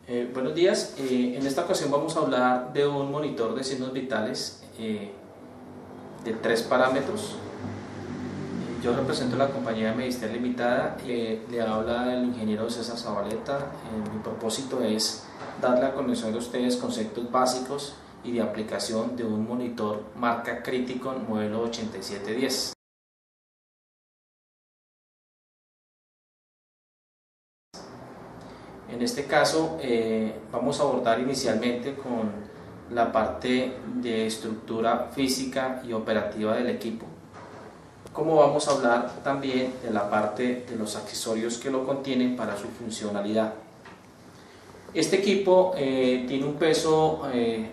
Buenos días, en esta ocasión vamos a hablar de un monitor de signos vitales de 3 parámetros. Yo represento la compañía Medistel Limitada, le habla el ingeniero César Zabaleta. Mi propósito es darle a conocer a ustedes conceptos básicos y de aplicación de un monitor marca Criticon modelo 8710. En este caso vamos a abordar inicialmente con la parte de estructura física y operativa del equipo. Como vamos a hablar también de la parte de los accesorios que lo contienen para su funcionalidad. Este equipo tiene un peso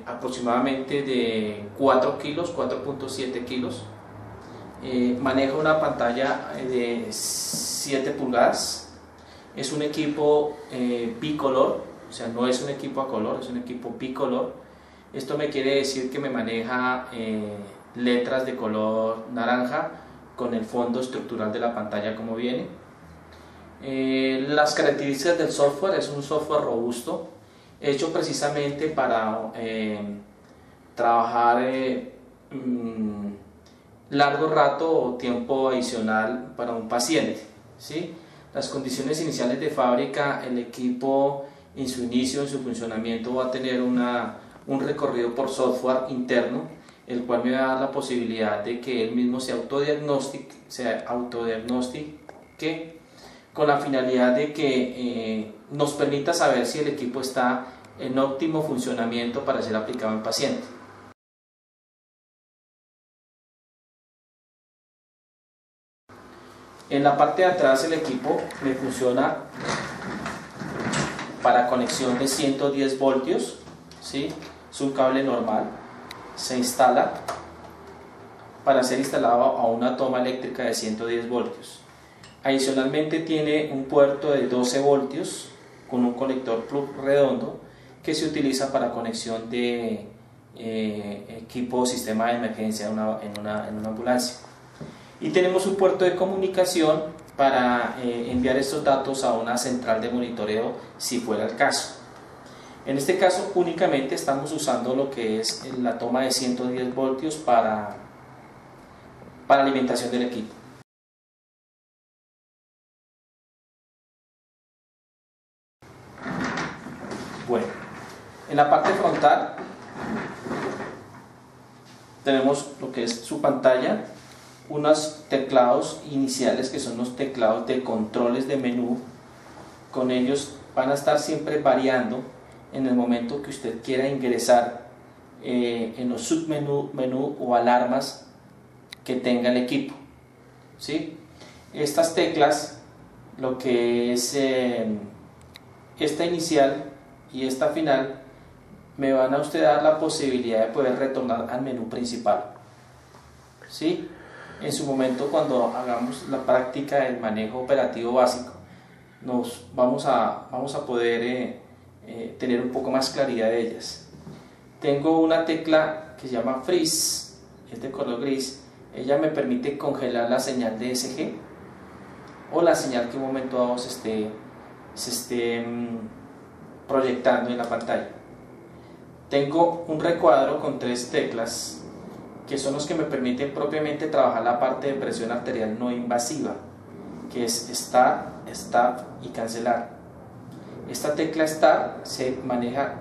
aproximadamente de 4 kilos, 4.7 kilos. Maneja una pantalla de 7 pulgadas. Es un equipo bicolor, o sea, no es un equipo a color, es un equipo bicolor. Esto me quiere decir que me maneja letras de color naranja con el fondo estructural de la pantalla como viene. Las características del software: es un software robusto, hecho precisamente para trabajar largo rato o tiempo adicional para un paciente, ¿sí? Las condiciones iniciales de fábrica: el equipo en su inicio, en su funcionamiento, va a tener un recorrido por software interno, el cual me va a dar la posibilidad de que él mismo se autodiagnostique con la finalidad de que nos permita saber si el equipo está en óptimo funcionamiento para ser aplicado en paciente. En la parte de atrás el equipo me funciona para conexión de 110 voltios, ¿sí? Es un cable normal, se instala para ser instalado a una toma eléctrica de 110 voltios. Adicionalmente tiene un puerto de 12 voltios con un conector plug redondo que se utiliza para conexión de equipo o sistema de emergencia en una ambulancia. Y tenemos un puerto de comunicación para enviar estos datos a una central de monitoreo si fuera el caso. En este caso únicamente estamos usando lo que es la toma de 110 voltios para alimentación del equipo. Bueno, en la parte frontal tenemos lo que es su pantalla, unos teclados iniciales que son los teclados de controles de menú. Con ellos van a estar siempre variando en el momento que usted quiera ingresar en los submenú, menú o alarmas que tenga el equipo, ¿sí? Estas teclas, lo que es esta inicial y esta final, me van a usted dar la posibilidad de poder retornar al menú principal, ¿sí? En su momento, cuando hagamos la práctica del manejo operativo básico, vamos a poder tener un poco más claridad de ellas. Tengo una tecla que se llama Freeze, es de color gris. Ella me permite congelar la señal DSG o la señal que en un momento dado se esté proyectando en la pantalla. Tengo un recuadro con 3 teclas que son los que me permiten propiamente trabajar la parte de presión arterial no invasiva, que es Start, Stop y Cancelar. Esta tecla Start se maneja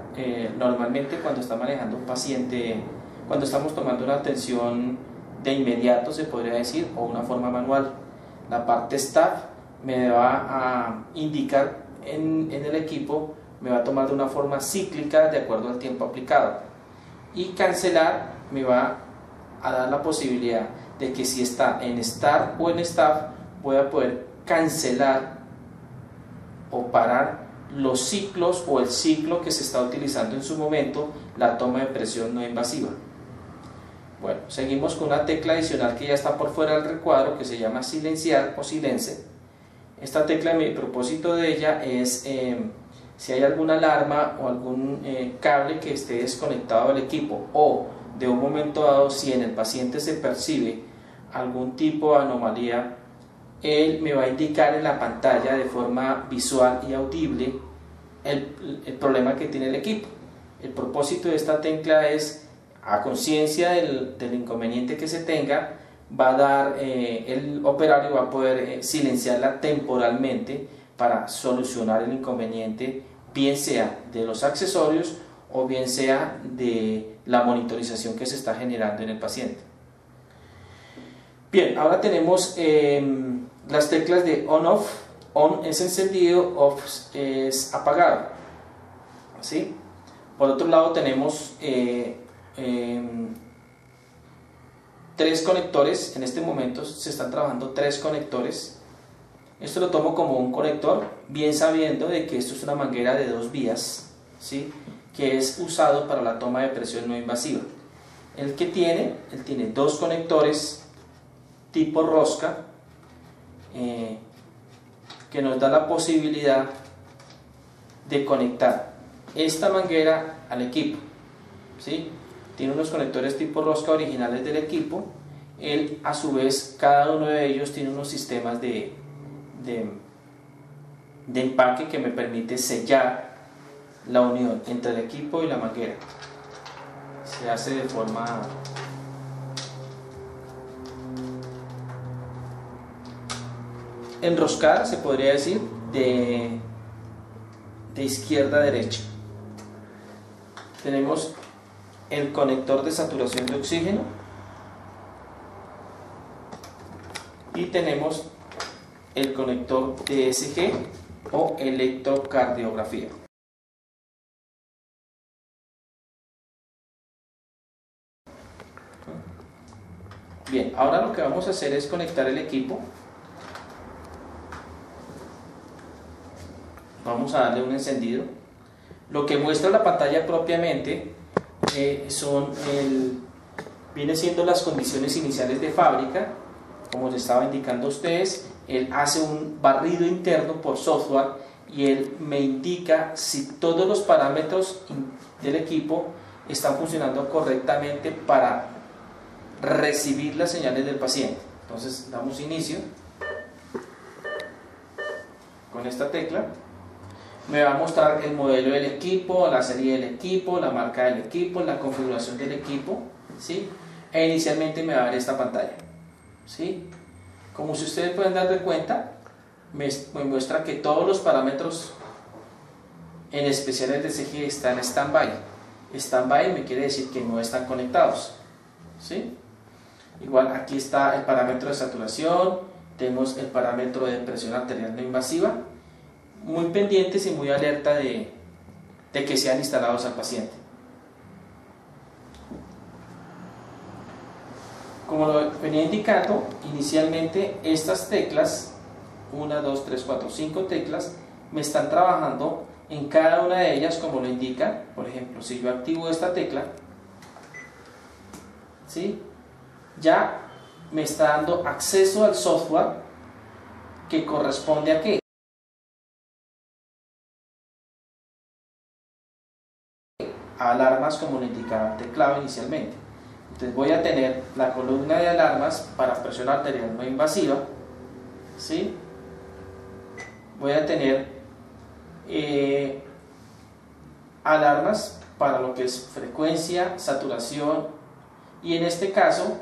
normalmente cuando está manejando un paciente, cuando estamos tomando una atención de inmediato, se podría decir, o una forma manual. La parte Stop me va a indicar en el equipo, me va a tomar de una forma cíclica de acuerdo al tiempo aplicado. Y Cancelar me va a dar la posibilidad de que si está en Start o en Stop, voy a poder cancelar o parar los ciclos o el ciclo que se está utilizando en su momento, la toma de presión no invasiva. Bueno, seguimos con una tecla adicional que ya está por fuera del recuadro, que se llama Silenciar o Silence. Esta tecla, mi propósito de ella es si hay alguna alarma o algún cable que esté desconectado del equipo, o de un momento dado, si en el paciente se percibe algún tipo de anomalía, él me va a indicar en la pantalla de forma visual y audible el problema que tiene el equipo. El propósito de esta tecla es, a conciencia del inconveniente que se tenga, va a dar, el operario va a poder silenciarla temporalmente para solucionar el inconveniente, bien sea de los accesorios o bien sea de la monitorización que se está generando en el paciente. Bien, ahora tenemos las teclas de on-off. On es encendido, off es apagado, ¿sí? Por otro lado tenemos tres conectores. En este momento se están trabajando tres conectores. Esto lo tomo como un conector, bien sabiendo de que esto es una manguera de 2 vías, ¿sí? Que es usado para la toma de presión no invasiva. Él tiene 2 conectores tipo rosca, que nos da la posibilidad de conectar esta manguera al equipo, ¿sí? Tiene unos conectores tipo rosca originales del equipo. Él, a su vez, cada uno de ellos tiene unos sistemas de empaque que me permite sellar la unión entre el equipo y la manguera. Se hace de forma enroscada, se podría decir, de izquierda a derecha. Tenemos el conector de saturación de oxígeno y tenemos el conector de ECG o electrocardiografía. Bien, ahora lo que vamos a hacer es conectar el equipo. Vamos a darle un encendido. Lo que muestra la pantalla propiamente viene siendo las condiciones iniciales de fábrica. Como les estaba indicando a ustedes, él hace un barrido interno por software y él me indica si todos los parámetros del equipo están funcionando correctamente para recibir las señales del paciente. Entonces damos inicio con esta tecla. Me va a mostrar el modelo del equipo, la serie del equipo, la marca del equipo, la configuración del equipo, ¿sí? E inicialmente me va a dar esta pantalla, ¿sí? Como si ustedes pueden dar de cuenta, me muestra que todos los parámetros, en especial el DCG, están en stand-by. Stand-by me quiere decir que no están conectados, ¿sí? Igual aquí está el parámetro de saturación, tenemos el parámetro de presión arterial no invasiva, muy pendientes y muy alerta de que sean instalados al paciente. Como lo venía indicando, inicialmente estas teclas, 1, 2, 3, 4, 5 teclas, me están trabajando en cada una de ellas como lo indica. Por ejemplo, si yo activo esta tecla, ¿sí? Ya me está dando acceso al software que corresponde a ¿qué? A alarmas, como lo indicaba el teclado inicialmente. Entonces voy a tener la columna de alarmas para presión arterial no invasiva, ¿sí? Voy a tener alarmas para lo que es frecuencia, saturación, y en este caso,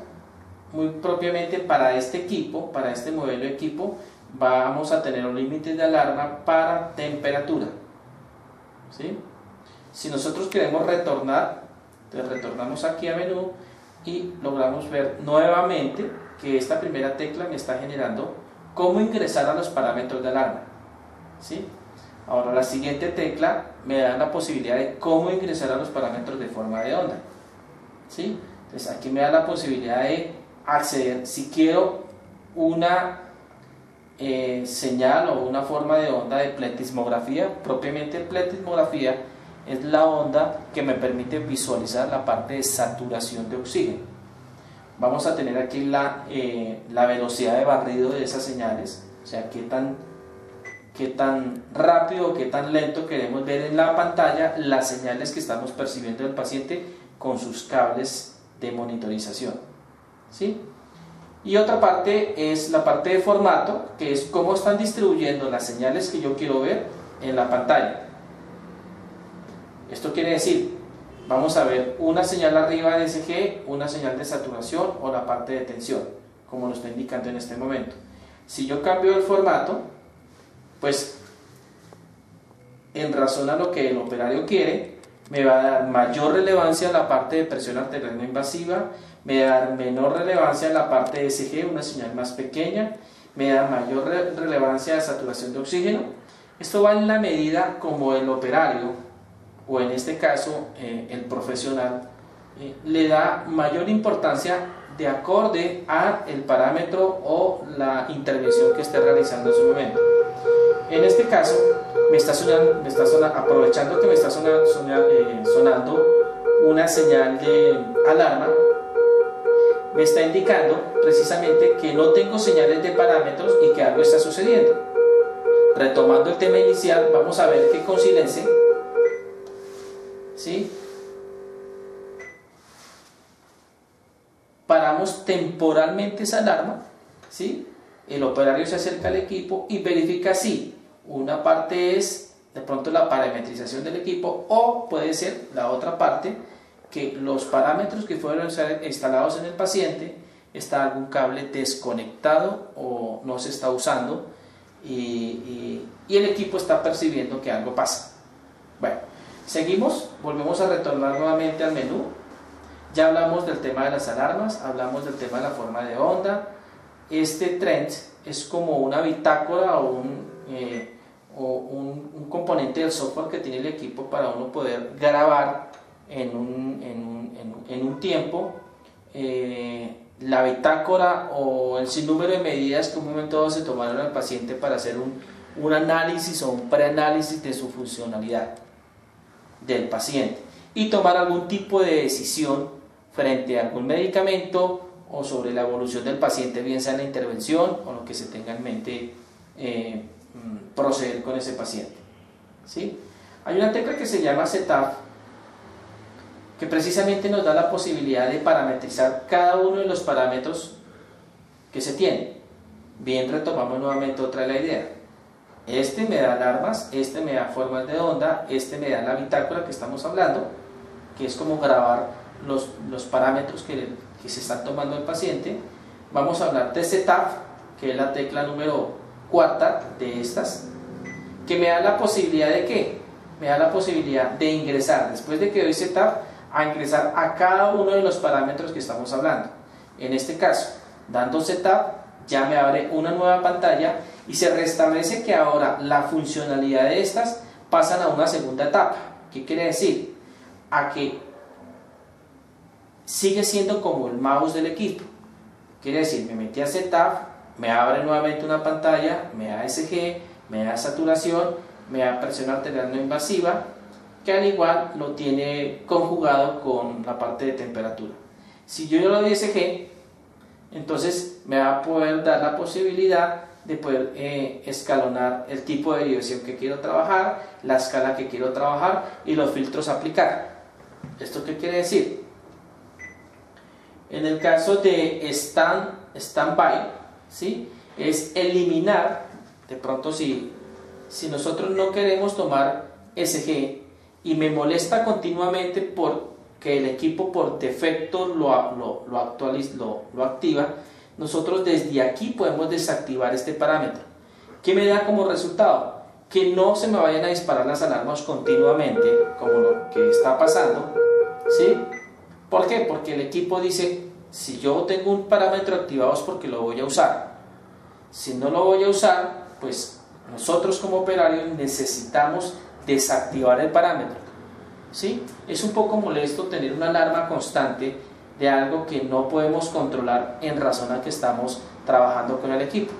muy propiamente para este equipo, para este modelo de equipo, vamos a tener un límite de alarma para temperatura, ¿sí? Si nosotros queremos retornar, entonces retornamos aquí a menú y logramos ver nuevamente que esta primera tecla me está generando cómo ingresar a los parámetros de alarma, ¿sí? Ahora la siguiente tecla me da la posibilidad de cómo ingresar a los parámetros de forma de onda, ¿sí? Entonces aquí me da la posibilidad de acceder, si quiero una señal o una forma de onda de pletismografía. Propiamente pletismografía es la onda que me permite visualizar la parte de saturación de oxígeno. Vamos a tener aquí la velocidad de barrido de esas señales, o sea, qué tan rápido o qué tan lento queremos ver en la pantalla las señales que estamos percibiendo del paciente con sus cables de monitorización, ¿sí? Y otra parte es la parte de formato, que es cómo están distribuyendo las señales que yo quiero ver en la pantalla. Esto quiere decir, vamos a ver una señal arriba de SG, una señal de saturación o la parte de tensión, como lo está indicando en este momento. Si yo cambio el formato, pues en razón a lo que el operario quiere, me va a dar mayor relevancia a la parte de presión arterial no invasiva, me va a dar menor relevancia a la parte de SG, una señal más pequeña, me da mayor relevancia a saturación de oxígeno. Esto va en la medida como el operario, o en este caso el profesional, le da mayor importancia de acorde a el parámetro o la intervención que esté realizando en su momento. En este caso, aprovechando que me está sonando una señal de alarma, me está indicando precisamente que no tengo señales de parámetros y que algo está sucediendo. Retomando el tema inicial, vamos a ver que con silencio, ¿sí?, paramos temporalmente esa alarma, ¿sí? El operario se acerca al equipo y verifica si una parte es de pronto la parametrización del equipo, o puede ser la otra parte, que los parámetros que fueron instalados en el paciente, está algún cable desconectado o no se está usando y el equipo está percibiendo que algo pasa. Bueno, seguimos, volvemos a retornar nuevamente al menú. Ya hablamos del tema de las alarmas, hablamos del tema de la forma de onda. Este trend es como una bitácora o un componente del software que tiene el equipo para uno poder grabar en un tiempo la bitácora o el sinnúmero de medidas que en un momento dado se tomaron al paciente para hacer un análisis o un preanálisis de su funcionalidad del paciente y tomar algún tipo de decisión frente a algún medicamento o sobre la evolución del paciente, bien sea en la intervención o lo que se tenga en mente proceder con ese paciente, ¿sí? Hay una tecla que se llama Setup, que precisamente nos da la posibilidad de parametrizar cada uno de los parámetros que se tienen. Bien, retomamos nuevamente otra de la idea. Este me da alarmas, este me da formas de onda, este me da la bitácora que estamos hablando, que es como grabar los parámetros que se están tomando el paciente. Vamos a hablar de Setup, que es la tecla número 4 de estas, que me da la posibilidad de ¿qué? Me da la posibilidad de ingresar, después de que doy Setup, a ingresar a cada uno de los parámetros que estamos hablando. En este caso, dando Setup, ya me abre una nueva pantalla y se restablece que ahora la funcionalidad de estas pasan a una segunda etapa. ¿Qué quiere decir? A que sigue siendo como el mouse del equipo. Quiere decir, me metí a Setup, me abre nuevamente una pantalla, me da SG, me da saturación, me da presión arterial no invasiva, que al igual lo tiene conjugado con la parte de temperatura. Si yo le doy SG, entonces me va a poder dar la posibilidad de poder escalonar el tipo de derivación que quiero trabajar, la escala que quiero trabajar y los filtros a aplicar. ¿Esto qué quiere decir? En el caso de standby, ¿sí?, es eliminar, de pronto si nosotros no queremos tomar SG y me molesta continuamente porque el equipo por defecto lo activa, nosotros desde aquí podemos desactivar este parámetro. ¿Qué me da como resultado? Que no se me vayan a disparar las alarmas continuamente, como lo que está pasando, ¿sí? ¿Por qué? Porque el equipo dice, si yo tengo un parámetro activado es porque lo voy a usar. Si no lo voy a usar, pues nosotros como operarios necesitamos desactivar el parámetro, ¿sí? Es un poco molesto tener una alarma constante de algo que no podemos controlar en razón a que estamos trabajando con el equipo.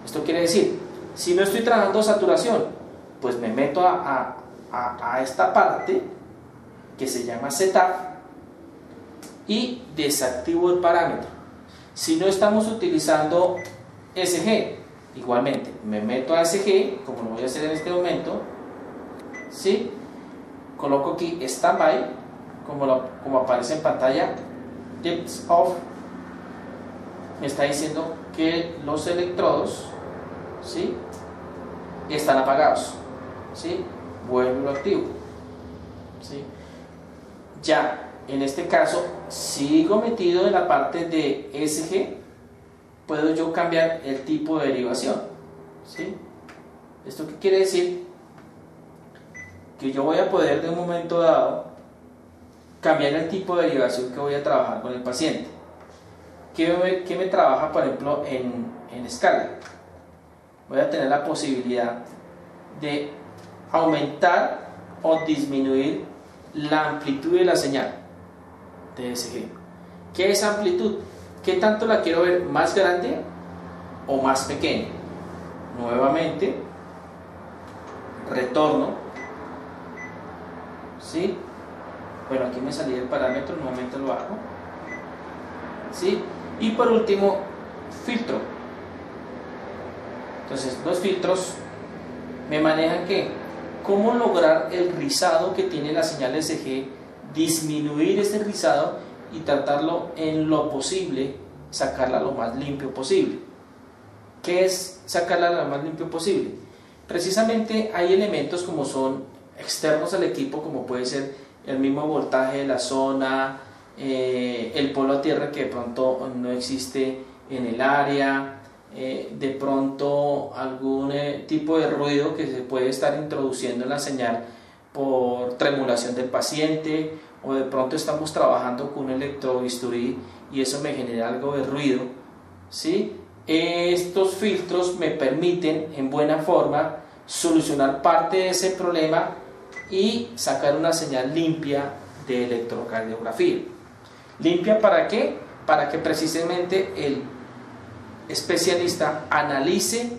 Esto quiere decir, si no estoy trabajando saturación, pues me meto a esta parte que se llama Setup y desactivo el parámetro. Si no estamos utilizando SG, igualmente me meto a SG, como lo voy a hacer en este momento, ¿sí? Coloco aquí Standby, como aparece en pantalla, Tips Off, me está diciendo que los electrodos, ¿sí?, están apagados, ¿sí? Vuelvo y lo activo. ¿sí? Ya, en este caso, sigo metido en la parte de SG, puedo yo cambiar el tipo de derivación, ¿sí? ¿Esto qué quiere decir? Que yo voy a poder de un momento dado cambiar el tipo de derivación que voy a trabajar con el paciente. ¿Qué me trabaja, por ejemplo, en escala? Voy a tener la posibilidad de aumentar o disminuir la amplitud de la señal de SG. ¿Qué es amplitud? ¿Qué tanto la quiero ver más grande o más pequeña? Nuevamente, retorno, ¿sí? Bueno, aquí me salí del parámetro, nuevamente lo hago, ¿sí? Y por último, filtro. Entonces, los filtros me manejan ¿qué? Cómo lograr el rizado que tiene la señal SG, disminuir ese rizado y tratarlo en lo posible, sacarla lo más limpio posible. ¿Qué es sacarla lo más limpio posible? Precisamente hay elementos como son externos al equipo, como puede ser el mismo voltaje de la zona, el polo a tierra que de pronto no existe en el área, de pronto algún tipo de ruido que se puede estar introduciendo en la señal por tremulación del paciente, o de pronto estamos trabajando con un electrobisturí y eso me genera algo de ruido, ¿sí? Estos filtros me permiten en buena forma solucionar parte de ese problema y sacar una señal limpia de electrocardiografía. ¿Limpia para qué? Para que precisamente el especialista analice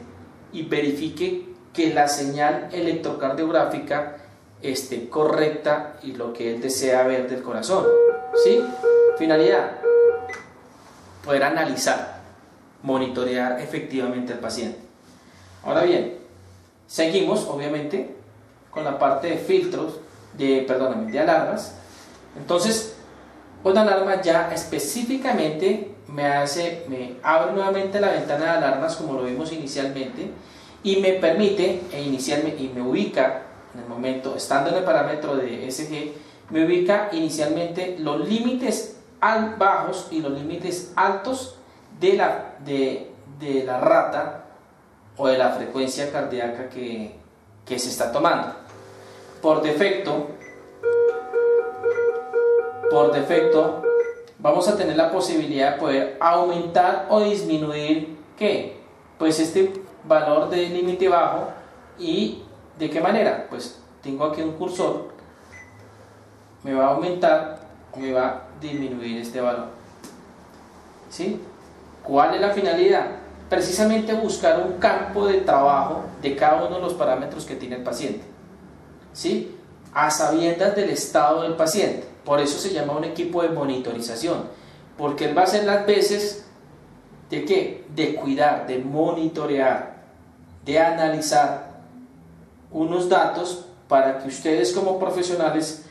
y verifique que la señal electrocardiográfica esté correcta y lo que él desea ver del corazón, ¿sí? Finalidad: poder analizar, monitorear efectivamente al paciente. Ahora bien, seguimos obviamente con la parte de filtros, de alarmas. Entonces, una alarma ya específicamente me abre nuevamente la ventana de alarmas como lo vimos inicialmente y me permite y me ubica en el momento, estando en el parámetro de SG, me ubica inicialmente los límites bajos y los límites altos de la rata o de la frecuencia cardíaca que se está tomando. Por defecto vamos a tener la posibilidad de poder aumentar o disminuir ¿qué? Pues este valor de límite bajo. ¿Y de qué manera? Pues tengo aquí un cursor, me va a aumentar o me va a disminuir este valor, ¿sí? ¿Cuál es la finalidad? Precisamente buscar un campo de trabajo de cada uno de los parámetros que tiene el paciente, ¿sí? A sabiendas del estado del paciente. Por eso se llama un equipo de monitorización, porque él va a hacer las veces de ¿qué? De cuidar, de monitorear, de analizar unos datos para que ustedes como profesionales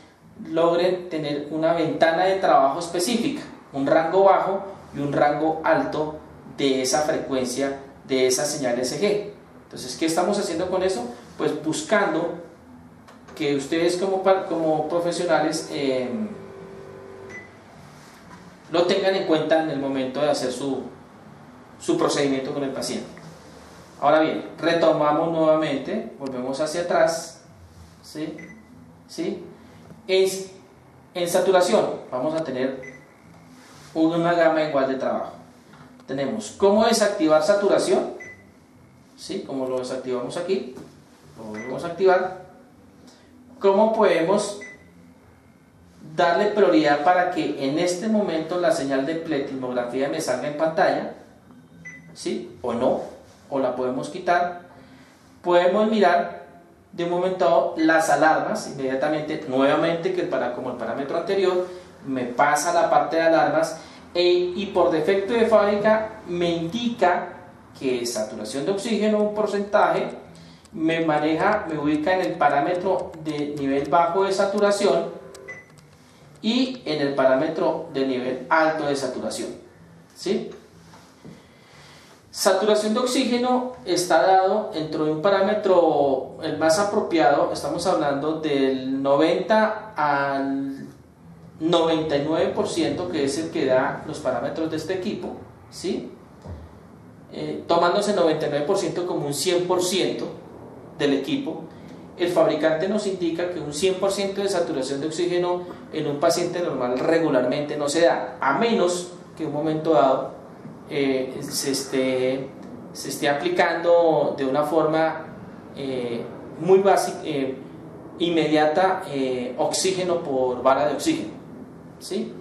logren tener una ventana de trabajo específica, un rango bajo y un rango alto de esa frecuencia, de esa señal SG. Entonces, ¿qué estamos haciendo con eso? Pues buscando que ustedes como profesionales lo tengan en cuenta en el momento de hacer su procedimiento con el paciente. Ahora bien, retomamos nuevamente, volvemos hacia atrás, ¿sí? ¿Sí? En saturación vamos a tener una gama igual de trabajo. Tenemos cómo desactivar saturación, ¿sí? Como lo desactivamos aquí, lo volvemos a activar. ¿Cómo podemos darle prioridad para que en este momento la señal de pletismografía me salga en pantalla? ¿Sí? O no, o la podemos quitar. Podemos mirar de un momento dado las alarmas, inmediatamente, nuevamente, como el parámetro anterior, me pasa la parte de alarmas y por defecto de fábrica me indica que saturación de oxígeno, un porcentaje, me ubica en el parámetro de nivel bajo de saturación y en el parámetro de nivel alto de saturación, ¿sí? Saturación de oxígeno está dado dentro de un parámetro el más apropiado, estamos hablando del 90 al 99%, que es el que da los parámetros de este equipo, ¿sí? Tomándose el 99% como un 100% del equipo. El fabricante nos indica que un 100% de saturación de oxígeno en un paciente normal regularmente no se da, a menos que en un momento dado se esté aplicando de una forma muy básica, inmediata, oxígeno por vara de oxígeno, ¿sí?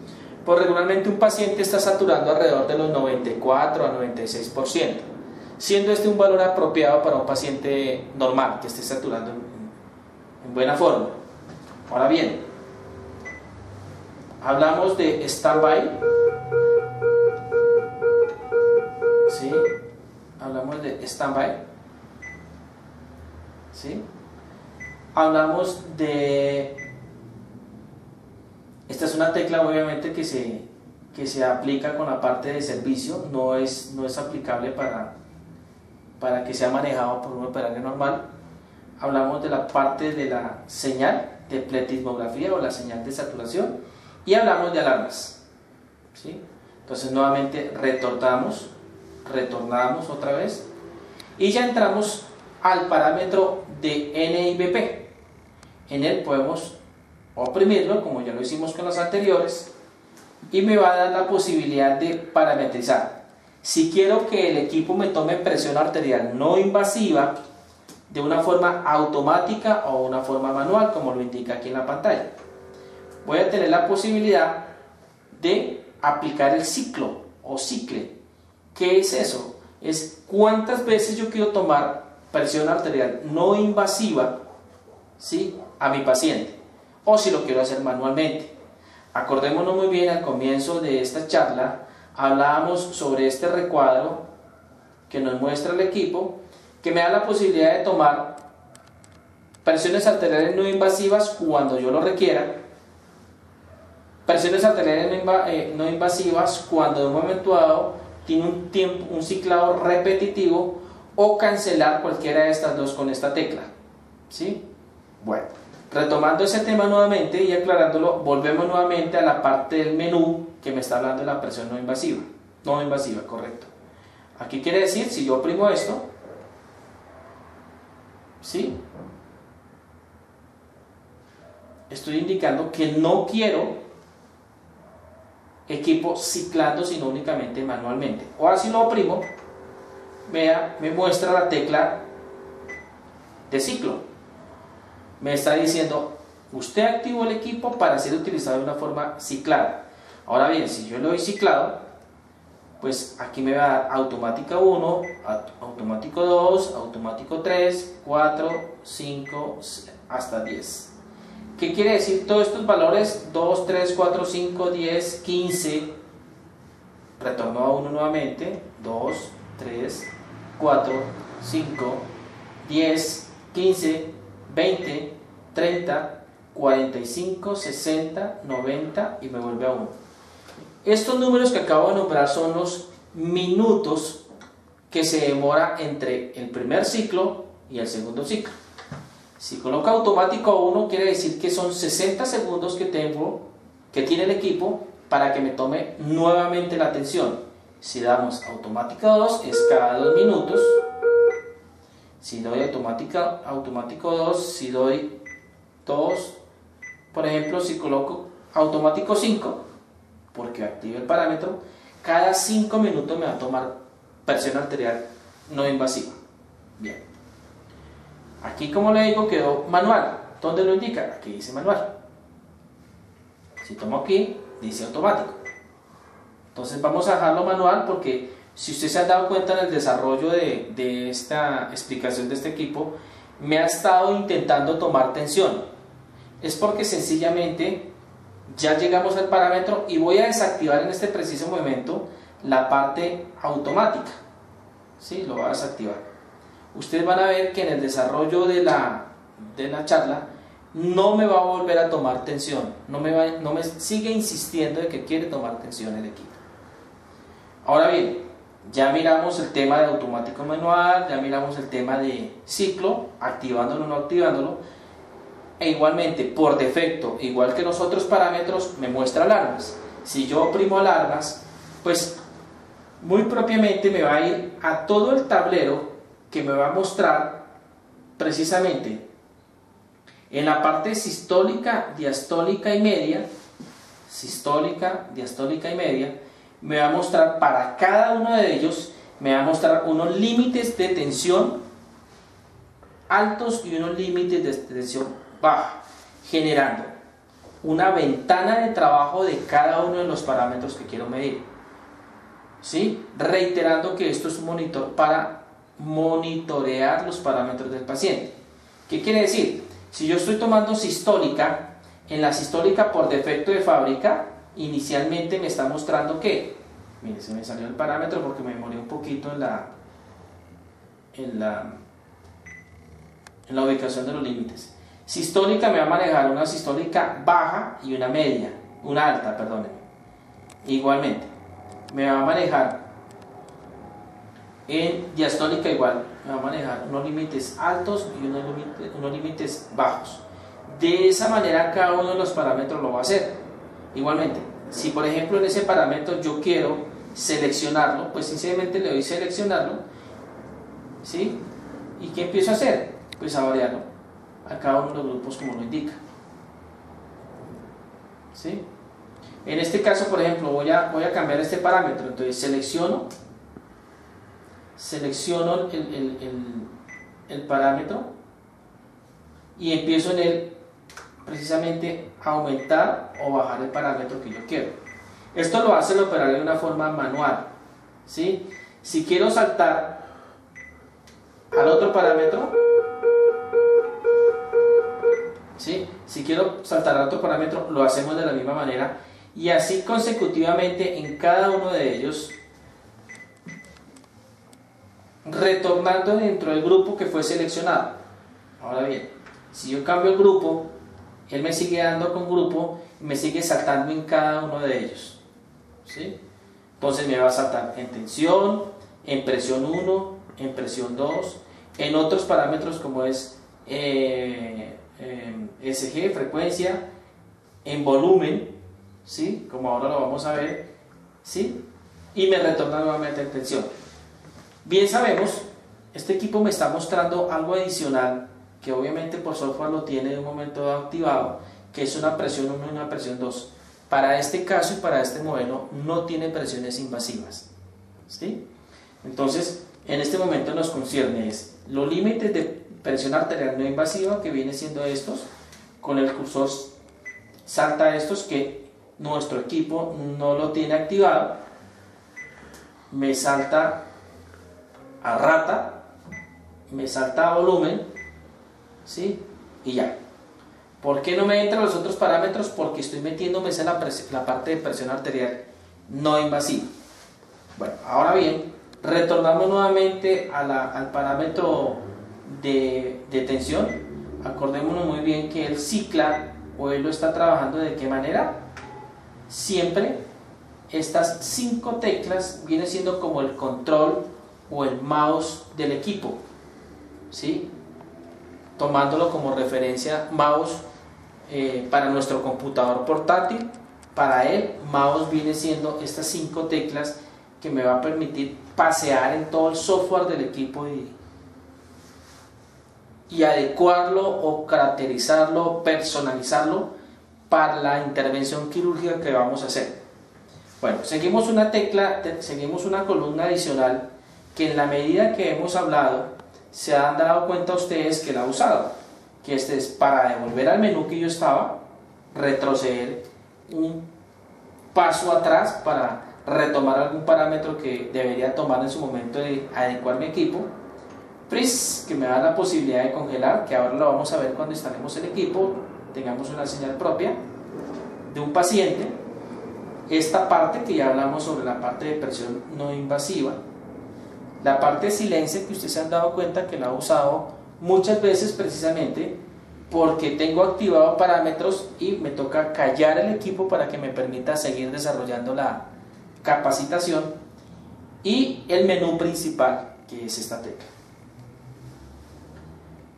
Pues regularmente un paciente está saturando alrededor de los 94 a 96%, siendo este un valor apropiado para un paciente normal que esté saturando en buena forma. Ahora bien, hablamos de standby, ¿sí? Hablamos de standby, ¿sí? Hablamos de... Esta es una tecla obviamente que se aplica con la parte de servicio, no es aplicable para que sea manejado por un operario normal. Hablamos de la parte de la señal de pletismografía o la señal de saturación, y hablamos de alarmas, ¿sí? Entonces nuevamente retornamos otra vez y ya entramos al parámetro de NIBP. En él podemos oprimirlo como ya lo hicimos con los anteriores y me va a dar la posibilidad de parametrizar. Si quiero que el equipo me tome presión arterial no invasiva de una forma automática o una forma manual, como lo indica aquí en la pantalla, voy a tener la posibilidad de aplicar el ciclo o cicle. ¿Qué es eso? Es cuántas veces yo quiero tomar presión arterial no invasiva, ¿sí?, a mi paciente, o si lo quiero hacer manualmente. Acordémonos muy bien, al comienzo de esta charla hablábamos sobre este recuadro que nos muestra el equipo, que me da la posibilidad de tomar presiones arteriales no invasivas cuando yo lo requiera, presiones arteriales no invasivas cuando en un momento dado tiene un ciclado repetitivo, o cancelar cualquiera de estas dos con esta tecla, ¿sí? Bueno, retomando ese tema nuevamente y aclarándolo, volvemos nuevamente a la parte del menú que me está hablando de la presión no invasiva, correcto. Aquí quiere decir, si yo oprimo esto, ¿sí?, estoy indicando que no quiero equipo ciclando, sino únicamente manualmente. Ahora si lo oprimo, vea, me muestra la tecla de ciclo. Me está diciendo, usted activó el equipo para ser utilizado de una forma ciclada. Ahora bien, si yo le doy ciclado, pues aquí me va a dar automática 1, automático 2, automático 3, 4, 5, hasta 10. ¿Qué quiere decir todos estos valores? 2, 3, 4, 5, 10, 15. Retorno a 1 nuevamente. 2, 3, 4, 5, 10, 15, 20, 30, 45, 60, 90 y me vuelve a 1. Estos números que acabo de nombrar son los minutos que se demora entre el primer ciclo y el segundo ciclo. Si coloco automático 1, quiere decir que son 60 segundos que tiene el equipo para que me tome nuevamente la tensión. Si damos automática 2, es cada 2 minutos. Si doy automático 2, si doy 2, por ejemplo, si coloco automático 5, porque active el parámetro, cada 5 minutos me va a tomar presión arterial no invasiva. Bien. Aquí, como le digo, quedó manual. ¿Dónde lo indica? Aquí dice manual. Si tomo aquí, dice automático. Entonces vamos a dejarlo manual, porque si usted se ha dado cuenta en el desarrollo de esta explicación de este equipo, me ha estado intentando tomar tensión. Es porque sencillamente ya llegamos al parámetro y voy a desactivar en este preciso momento la parte automática. ¿Sí? Lo voy a desactivar. Ustedes van a ver que en el desarrollo de la charla no me va a volver a tomar tensión, no me sigue insistiendo de que quiere tomar tensión el equipo. Ahora bien, Ya miramos el tema de automático manual, ya miramos el tema de ciclo, activándolo o no activándolo. E igualmente, por defecto, igual que los otros parámetros, me muestra alarmas. Si yo oprimo alarmas, pues muy propiamente me va a ir a todo el tablero que me va a mostrar precisamente en la parte sistólica, diastólica y media. Sistólica, diastólica y media, me va a mostrar para cada uno de ellos, me va a mostrar unos límites de tensión altos y unos límites de tensión baja, generando una ventana de trabajo de cada uno de los parámetros que quiero medir. ¿Sí? Reiterando que esto es un monitor para monitorear los parámetros del paciente. ¿Qué quiere decir? Si yo estoy tomando sistólica, en la sistólica por defecto de fábrica, inicialmente me está mostrando que, mire, se me salió el parámetro porque me demoré un poquito en la ubicación de los límites. Sistólica me va a manejar una sistólica baja y una media, una alta, perdónenme. Igualmente, me va a manejar en diastólica igual, me va a manejar unos límites altos y unos límites bajos. De esa manera cada uno de los parámetros lo va a hacer. Igualmente, si por ejemplo en ese parámetro yo quiero seleccionarlo, pues simplemente le doy seleccionarlo, ¿sí? ¿Y qué empiezo a hacer? Pues a variarlo a cada uno de los grupos como lo indica, ¿sí? En este caso, por ejemplo, voy a cambiar este parámetro, entonces selecciono el parámetro y empiezo en él precisamente a aumentar o bajar el parámetro que yo quiero. Esto lo hace el operario de una forma manual, ¿sí? Si quiero saltar al otro parámetro, ¿sí? Si quiero saltar al otro parámetro, lo hacemos de la misma manera y así consecutivamente en cada uno de ellos, retornando dentro del grupo que fue seleccionado. Ahora bien, si yo cambio el grupo, él me sigue dando con grupo y me sigue saltando en cada uno de ellos, ¿sí? Entonces me va a saltar en tensión, en presión 1, en presión 2, en otros parámetros como es SG, frecuencia, en volumen, ¿sí? Como ahora lo vamos a ver, ¿sí? Y me retorna nuevamente en tensión. Bien sabemos, este equipo me está mostrando algo adicional que obviamente por software lo tiene de un momento activado, que es una presión 1 y una presión 2. Para este caso y para este modelo no tiene presiones invasivas, ¿sí? Entonces, en este momento nos concierne es los límites de presión arterial no invasiva, que viene siendo estos, con el cursor salta estos que nuestro equipo no lo tiene activado, me salta a rata, me salta a volumen, ¿sí? Y ya. ¿Por qué no me entran los otros parámetros? Porque estoy metiéndome en la parte de presión arterial no invasiva. Bueno, ahora bien, retornamos nuevamente al parámetro de tensión. Acordémonos muy bien que el cicla o él lo está trabajando de qué manera. Siempre estas 5 teclas vienen siendo como el control o el mouse del equipo, ¿sí? Tomándolo como referencia mouse para nuestro computador portátil, para él mouse viene siendo estas 5 teclas que me va a permitir pasear en todo el software del equipo y adecuarlo o caracterizarlo, personalizarlo para la intervención quirúrgica que vamos a hacer. Bueno, seguimos una tecla, seguimos una columna adicional que en la medida que hemos hablado se han dado cuenta ustedes que la ha usado, que este es para devolver al menú que yo estaba, retroceder un paso atrás para retomar algún parámetro que debería tomar en su momento de adecuar mi equipo, freeze, que me da la posibilidad de congelar, que ahora lo vamos a ver cuando instalemos el equipo, tengamos una señal propia de un paciente, esta parte que ya hablamos sobre la parte de presión no invasiva, la parte de silencio que ustedes se han dado cuenta que la he usado muchas veces precisamente porque tengo activado parámetros y me toca callar el equipo para que me permita seguir desarrollando la capacitación, y el menú principal, que es esta tecla.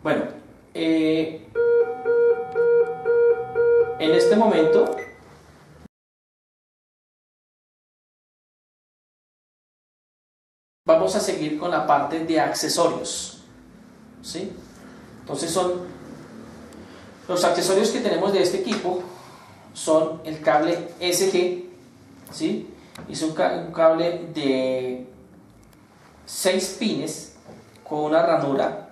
Bueno, en este momento vamos a seguir con la parte de accesorios, ¿sí? Entonces son los accesorios que tenemos de este equipo, son el cable SG, ¿sí? Es un cable de 6 pines con una ranura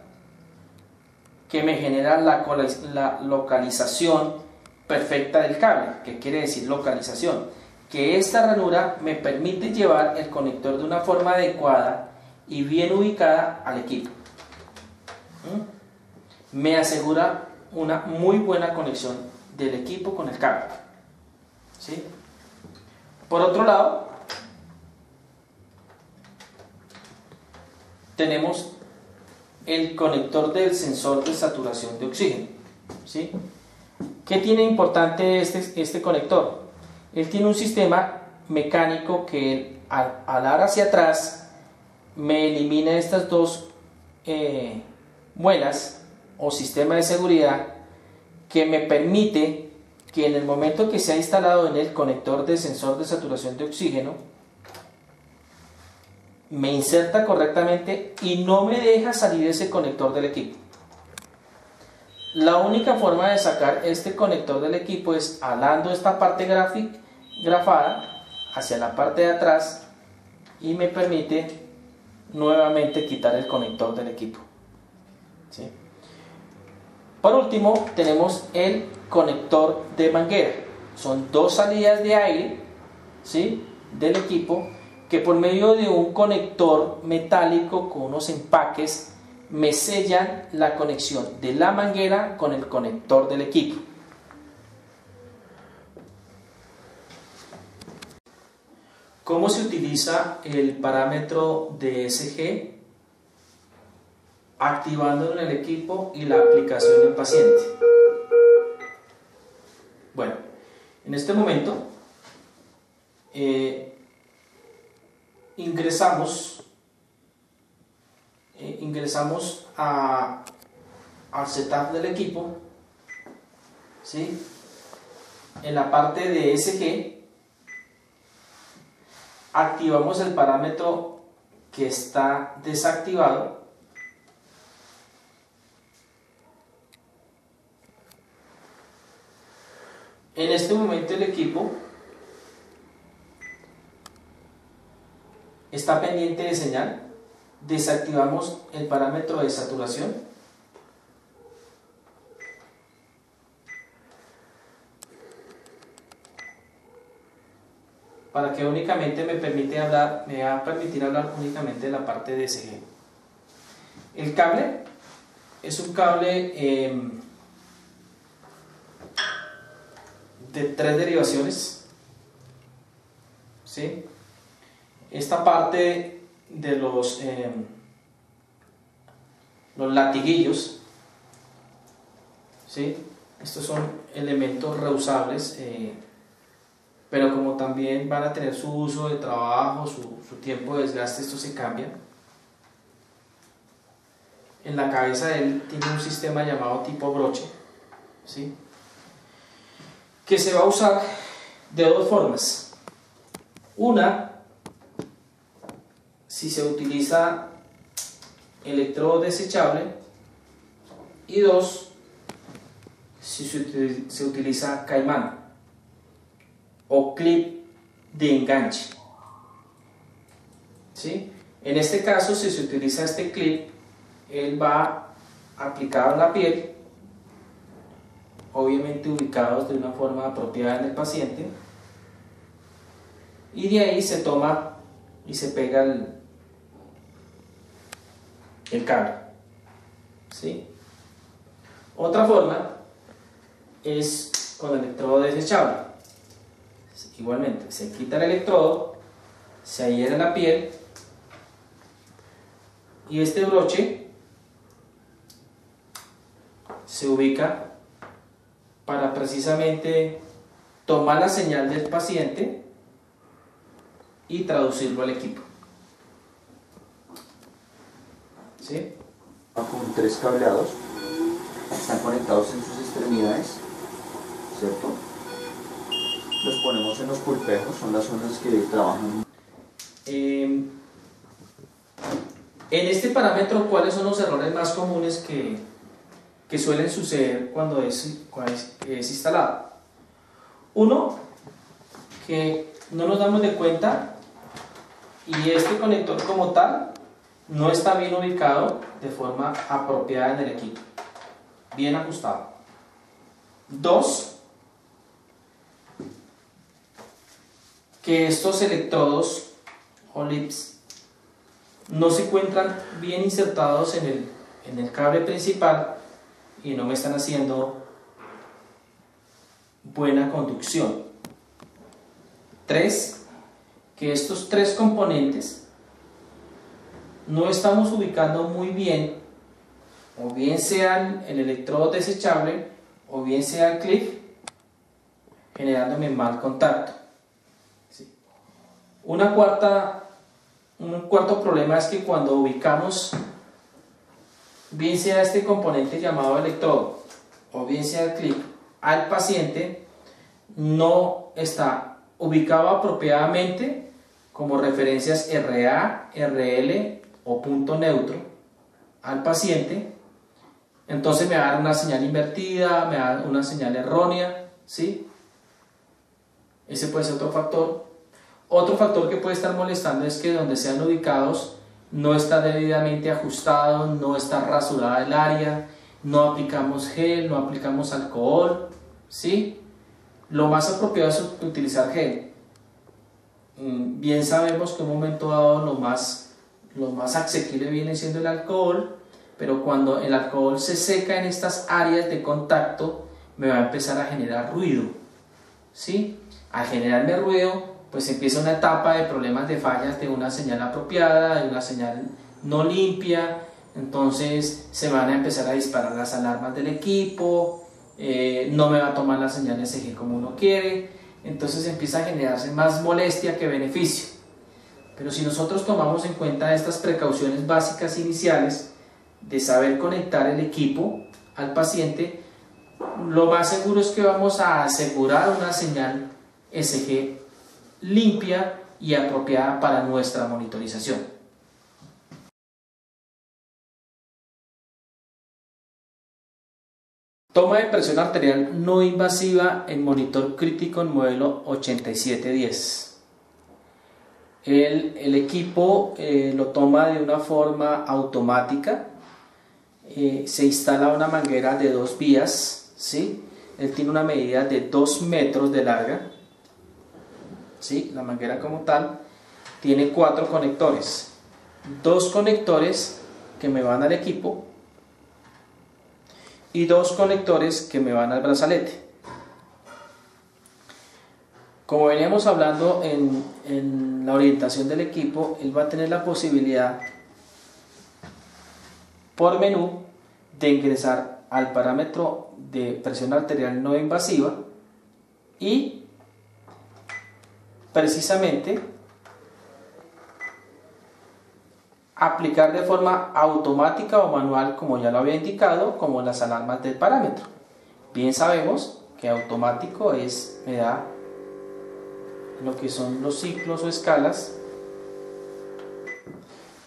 que me genera la localización perfecta del cable. ¿Qué quiere decir localización? Que esta ranura me permite llevar el conector de una forma adecuada y bien ubicada al equipo. Me asegura una muy buena conexión del equipo con el cable, ¿sí? Por otro lado, tenemos el conector del sensor de saturación de oxígeno, ¿sí? ¿Qué tiene importante este conector? Él tiene un sistema mecánico que al dar hacia atrás me elimina estas dos muelas o sistema de seguridad que me permite que en el momento que se ha instalado en el conector de sensor de saturación de oxígeno me inserta correctamente y no me deja salir ese conector del equipo. La única forma de sacar este conector del equipo es alando esta parte grafada hacia la parte de atrás y me permite nuevamente quitar el conector del equipo, ¿sí? Por último, tenemos el conector de manguera. Son dos salidas de aire, ¿sí?, del equipo, que por medio de un conector metálico con unos empaques me sellan la conexión de la manguera con el conector del equipo. ¿Cómo se utiliza el parámetro de SG? Activándolo en el equipo y la aplicación del paciente. Bueno, en este momento ingresamos al setup del equipo, ¿sí? En la parte de SG activamos el parámetro que está desactivado. En este momento el equipo está pendiente de señal. Desactivamos el parámetro de saturación. Para que únicamente me va a permitir hablar únicamente de la parte de SG. El cable es un cable de 3 derivaciones, ¿sí? Esta parte de los latiguillos, ¿sí? Estos son elementos reusables, pero como también van a tener su uso de trabajo, su tiempo de desgaste, estos se cambian. En la cabeza de él tiene un sistema llamado tipo broche, ¿sí?, que se va a usar de dos formas. Una, si se utiliza electrodo desechable, y dos, si se utiliza caimán o clip de enganche, ¿sí? En este caso, si se utiliza este clip, él va aplicado en la piel, obviamente ubicados de una forma apropiada en el paciente, y de ahí se toma y se pega el cable, ¿sí? Otra forma es con electrodo desechable. Igualmente, se quita el electrodo, se adhiere a la piel y este broche se ubica para precisamente tomar la señal del paciente y traducirlo al equipo. ¿sí? Con 3 cableados, están conectados en sus extremidades, ¿cierto? Los ponemos en los pulpejos, son las zonas que trabajan. En este parámetro, ¿cuáles son los errores más comunes que suelen suceder cuando es instalado? Uno, que no nos damos de cuenta y este conector como tal no está bien ubicado de forma apropiada en el equipo, bien ajustado. Dos, que estos electrodos o LIPs no se encuentran bien insertados en el cable principal y no me están haciendo buena conducción. 3, que estos 3 componentes no estamos ubicando muy bien, o bien sea el electrodo desechable o bien sea el clip, generándome mal contacto. ¿Sí? Un cuarto problema es que cuando ubicamos, bien sea este componente llamado electrodo o bien sea el clip, al paciente, no está ubicado apropiadamente como referencias RA, RL o punto neutro al paciente, entonces me va a dar una señal invertida, me va a dar una señal errónea, ¿sí? Ese puede ser otro factor. Otro factor que puede estar molestando es que donde sean ubicados no está debidamente ajustado, no está rasurada el área, no aplicamos gel, no aplicamos alcohol, ¿sí? Lo más apropiado es utilizar gel. Bien sabemos que en un momento dado lo más asequible viene siendo el alcohol, pero cuando el alcohol se seca en estas áreas de contacto me va a empezar a generar ruido, ¿sí? Al generarme ruido, pues empieza una etapa de problemas de fallas de una señal apropiada, de una señal no limpia, entonces se van a empezar a disparar las alarmas del equipo, no me va a tomar la señal ECG como uno quiere, entonces empieza a generarse más molestia que beneficio. Pero si nosotros tomamos en cuenta estas precauciones básicas iniciales de saber conectar el equipo al paciente, lo más seguro es que vamos a asegurar una señal ECG limpia y apropiada para nuestra monitorización. Toma de presión arterial no invasiva en monitor crítico en modelo 8710. El equipo lo toma de una forma automática. Se instala una manguera de 2 vías, ¿sí? Él tiene una medida de 2 metros de larga, ¿sí? La manguera como tal tiene 4 conectores, 2 conectores que me van al equipo y 2 conectores que me van al brazalete. Como veníamos hablando en la orientación del equipo, él va a tener la posibilidad por menú de ingresar al parámetro de presión arterial no invasiva y precisamente aplicar de forma automática o manual, como ya lo había indicado, como las alarmas del parámetro. Bien sabemos que automático me da lo que son los ciclos o escalas,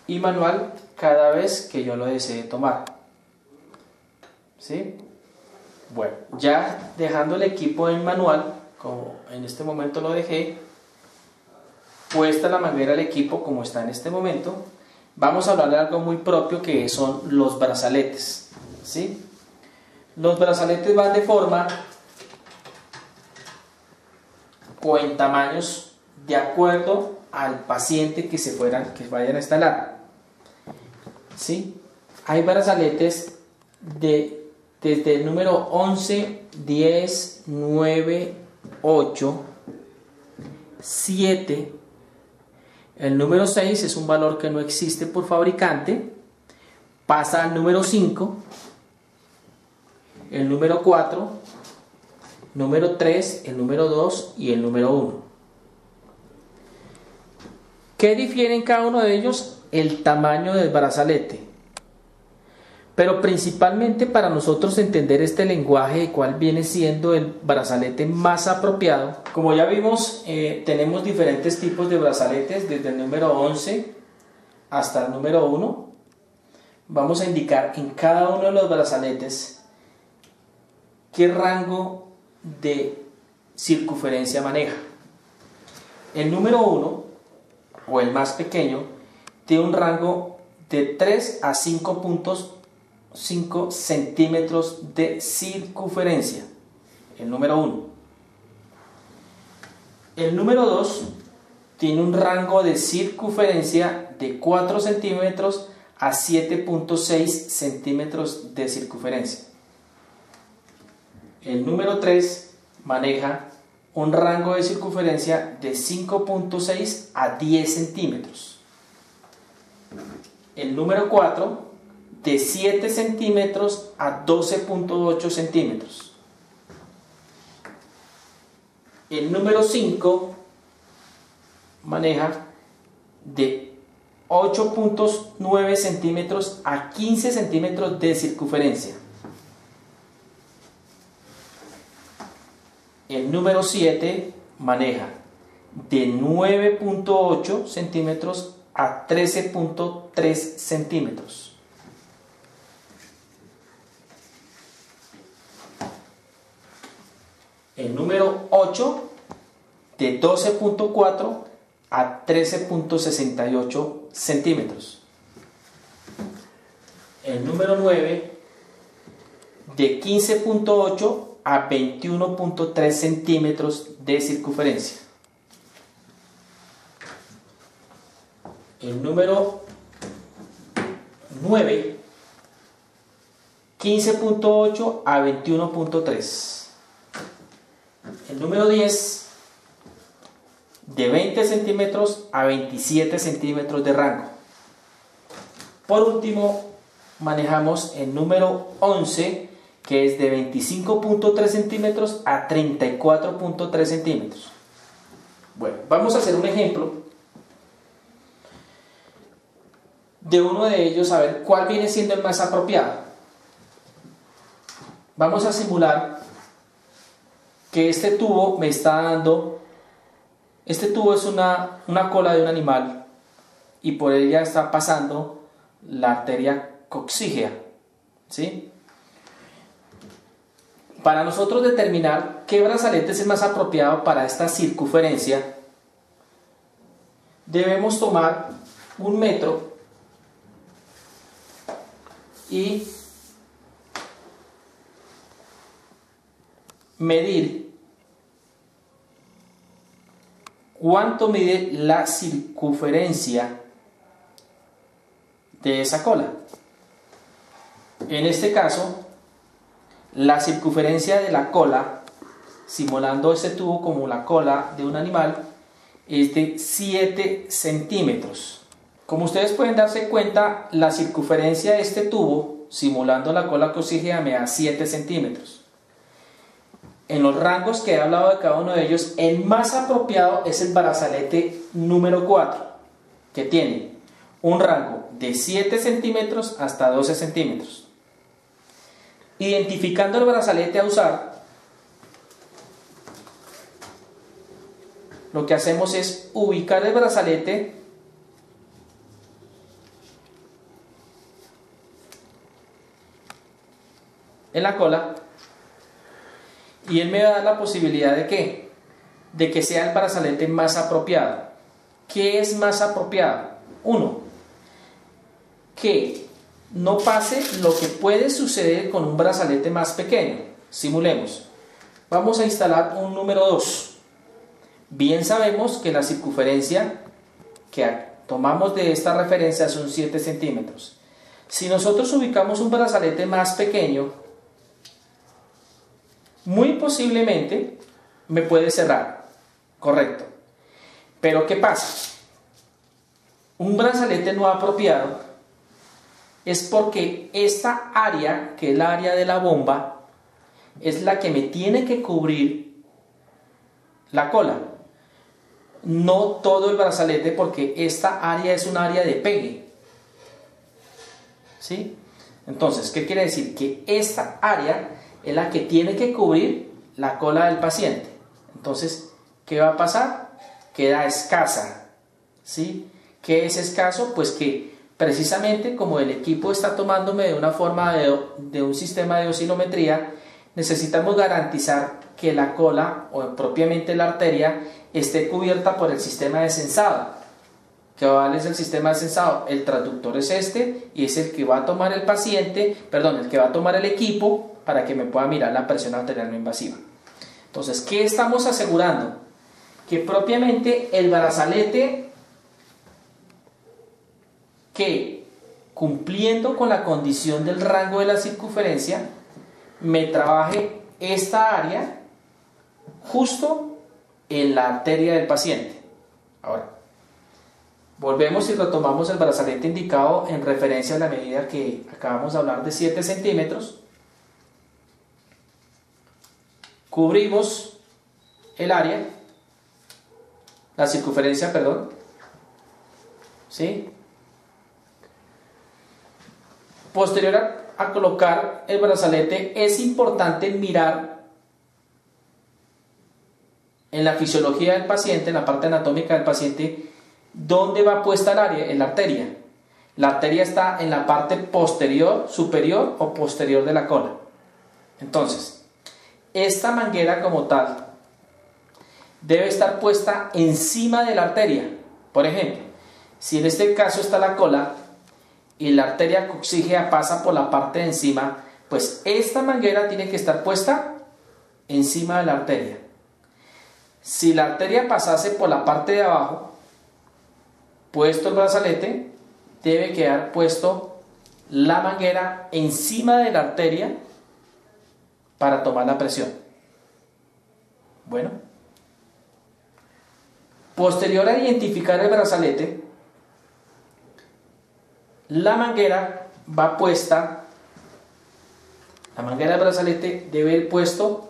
y manual cada vez que yo lo desee tomar, ¿sí? Bueno, ya dejando el equipo en manual, como en este momento lo dejé, puesta la manguera al equipo como está en este momento, vamos a hablar de algo muy propio que son los brazaletes, ¿sí? Los brazaletes van de forma o en tamaños de acuerdo al paciente que vayan a instalar, ¿sí? Hay brazaletes desde el número 11, 10, 9, 8, 7. El número 6 es un valor que no existe por fabricante, pasa al número 5, el número 4, número 3, el número 2 y el número 1. ¿Qué difiere en cada uno de ellos? El tamaño del brazalete. Pero principalmente para nosotros entender este lenguaje de cuál viene siendo el brazalete más apropiado. Como ya vimos, tenemos diferentes tipos de brazaletes, desde el número 11 hasta el número 1. Vamos a indicar en cada uno de los brazaletes qué rango de circunferencia maneja. El número 1, o el más pequeño, tiene un rango de 3 a 5.5 centímetros de circunferencia. El número 1. El número 2 tiene un rango de circunferencia de 4 centímetros a 7.6 centímetros de circunferencia. El número 3 maneja un rango de circunferencia de 5.6 a 10 centímetros. El número 4 de 7 centímetros a 12.8 centímetros. El número 5 maneja de 8.9 centímetros a 15 centímetros de circunferencia. El número 7 maneja de 9.8 centímetros a 13.3 centímetros. El número 8 de 12.4 a 13.68 centímetros. El número 9 de 15.8 a 21.3 centímetros de circunferencia. El número 9, 15.8 a 21.3. El número 10, de 20 centímetros a 27 centímetros de rango. Por último, manejamos el número 11, que es de 25.3 centímetros a 34.3 centímetros. Bueno, vamos a hacer un ejemplo de uno de ellos, a ver cuál viene siendo el más apropiado. Vamos a simular que este tubo me está dando, este tubo es una cola de un animal y por ella está pasando la arteria coxígea, ¿sí? Para nosotros determinar qué brazalete es el más apropiado para esta circunferencia, debemos tomar 1 metro y medir cuánto mide la circunferencia de esa cola. En este caso, la circunferencia de la cola, simulando ese tubo como la cola de un animal, es de 7 centímetros. Como ustedes pueden darse cuenta, la circunferencia de este tubo, simulando la cola coxígea, me da 7 centímetros. En los rangos que he hablado de cada uno de ellos, el más apropiado es el brazalete número 4, que tiene un rango de 7 centímetros hasta 12 centímetros. Identificando el brazalete a usar, lo que hacemos es ubicar el brazalete en la cola y él me va a dar la posibilidad de ¿qué? De que sea el brazalete más apropiado. ¿Qué es más apropiado? 1. Que no pase lo que puede suceder con un brazalete más pequeño. Simulemos. Vamos a instalar un número 2. Bien sabemos que la circunferencia que tomamos de esta referencia son 7 centímetros. Si nosotros ubicamos un brazalete más pequeño, muy posiblemente me puede cerrar. Correcto. Pero ¿qué pasa? Un brazalete no apropiado es porque esta área, que es la área de la bomba, es la que me tiene que cubrir la cola. No todo el brazalete, porque esta área es un área de pegue, ¿sí? Entonces, ¿qué quiere decir? Que esta área es la que tiene que cubrir la cola del paciente. Entonces, ¿qué va a pasar? Queda escasa, ¿sí? ¿Qué es escaso? Pues que precisamente como el equipo está tomándome de una forma de un sistema de oscilometría, necesitamos garantizar que la cola o propiamente la arteria esté cubierta por el sistema de sensado. ¿Cuál es el sistema de sensado? El transductor es este y es el que va a tomar el paciente, perdón, el que va a tomar el equipo para que me pueda mirar la presión arterial no invasiva. Entonces, ¿qué estamos asegurando? Que propiamente el brazalete que, cumpliendo con la condición del rango de la circunferencia, me trabaje esta área justo en la arteria del paciente. Ahora, volvemos y retomamos el brazalete indicado en referencia a la medida que acabamos de hablar de 7 centímetros. Cubrimos el área, la circunferencia, perdón, ¿sí? Posterior a colocar el brazalete, es importante mirar en la fisiología del paciente, en la parte anatómica del paciente, dónde va puesta el área, en la arteria. La arteria está en la parte posterior, superior o posterior de la cola. Entonces, esta manguera como tal debe estar puesta encima de la arteria. Por ejemplo, si en este caso está la cola y la arteria coxígea pasa por la parte de encima, pues esta manguera tiene que estar puesta encima de la arteria. Si la arteria pasase por la parte de abajo, puesto el brazalete, debe quedar puesto la manguera encima de la arteria para tomar la presión. Bueno, posterior a identificar el brazalete, la manguera va puesta, la manguera del brazalete debe ir puesto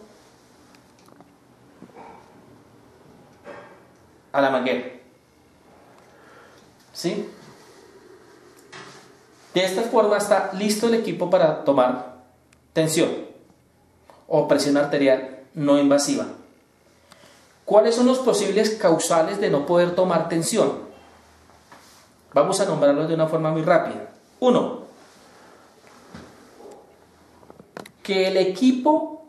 a la manguera, ¿sí? De esta forma está listo el equipo para tomar tensión o presión arterial no invasiva. ¿Cuáles son los posibles causales de no poder tomar tensión? Vamos a nombrarlos de una forma muy rápida. 1. Que el equipo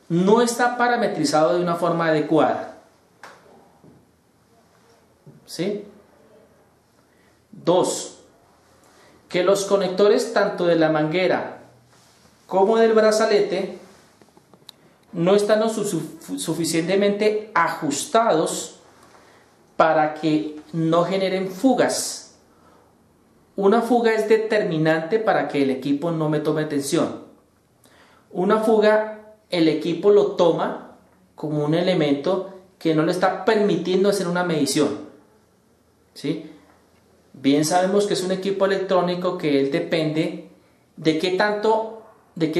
no está parametrizado de una forma adecuada. ¿Sí? 2. Que los conectores tanto de la manguera como del brazalete no están lo suficientemente ajustados para que no generen fugas. Una fuga es determinante para que el equipo no me tome tensión. Una fuga, el equipo lo toma como un elemento que no le está permitiendo hacer una medición, ¿sí? Bien sabemos que es un equipo electrónico que él depende de qué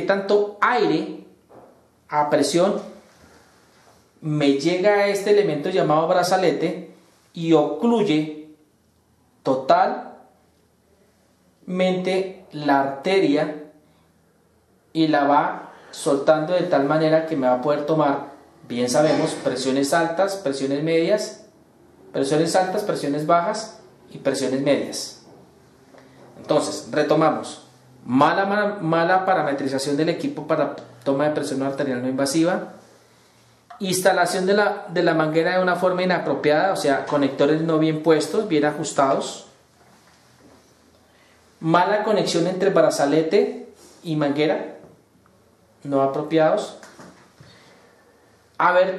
tanto aire a presión me llega a este elemento llamado brazalete y ocluye totalmente la arteria y la va soltando de tal manera que me va a poder tomar, bien sabemos, presiones altas, presiones medias, presiones altas, presiones bajas y presiones medias. Entonces, retomamos. Mala parametrización del equipo para toma de presión arterial no invasiva. Instalación de la manguera de una forma inapropiada, o sea, conectores no bien puestos, bien ajustados. Mala conexión entre brazalete y manguera, no apropiados. Haber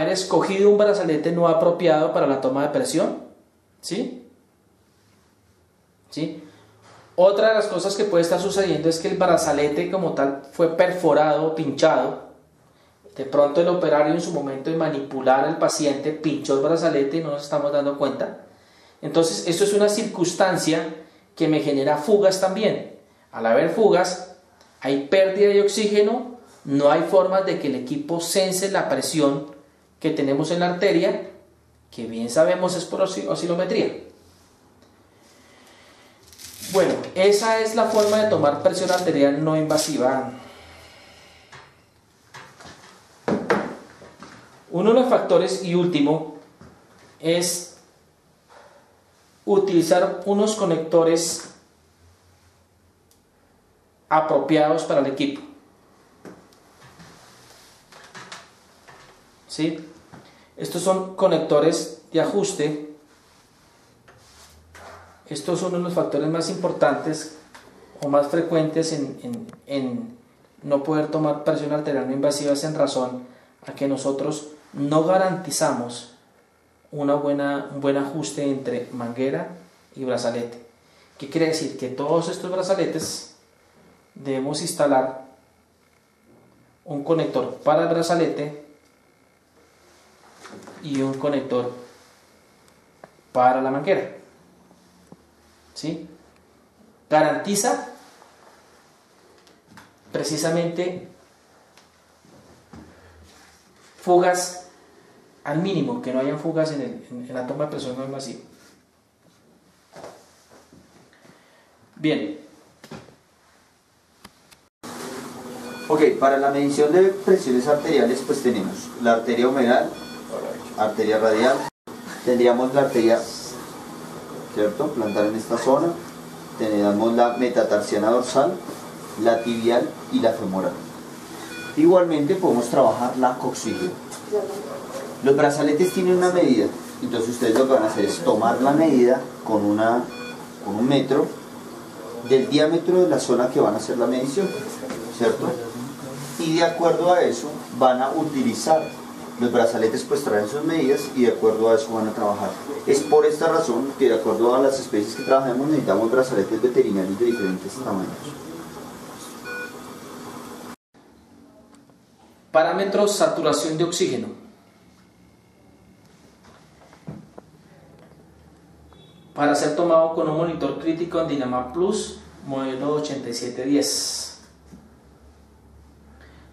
escogido un brazalete no apropiado para la toma de presión, ¿sí? ¿Sí? Otra de las cosas que puede estar sucediendo es que el brazalete como tal fue perforado o pinchado. De pronto el operario en su momento de manipular al paciente pinchó el brazalete y no nos estamos dando cuenta. Entonces esto es una circunstancia que me genera fugas también. Al haber fugas hay pérdida de oxígeno, no hay formas de que el equipo sense la presión que tenemos en la arteria, que bien sabemos es por oscilometría. Bueno, esa es la forma de tomar presión arterial no invasiva. Uno de los factores y último es utilizar unos conectores apropiados para el equipo. ¿Sí? Estos son conectores de ajuste. Estos son uno de los factores más importantes o más frecuentes en no poder tomar presión arterial no invasiva, en razón a que nosotros no garantizamos un buen ajuste entre manguera y brazalete. ¿Qué quiere decir? Que todos estos brazaletes debemos instalar un conector para el brazalete y un conector para la manguera. ¿Sí? Garantiza precisamente fugas al mínimo, que no hayan fugas en la toma de presión no invasiva. Bien. Ok, para la medición de presiones arteriales pues tenemos la arteria humeral, arteria radial, tendríamos la arteria, ¿cierto?, plantar en esta zona, tenemos la metatarsiana dorsal, la tibial y la femoral. Igualmente podemos trabajar la coxígea. Los brazaletes tienen una medida, entonces ustedes lo que van a hacer es tomar la medida con un metro del diámetro de la zona que van a hacer la medición, ¿cierto? Y de acuerdo a eso van a utilizar los brazaletes, pues traen sus medidas y de acuerdo a eso van a trabajar. Es por esta razón que de acuerdo a las especies que trabajemos necesitamos brazaletes veterinarios de diferentes tamaños. Parámetros saturación de oxígeno. Para ser tomado con un monitor crítico en Dynamax Plus, modelo 8710.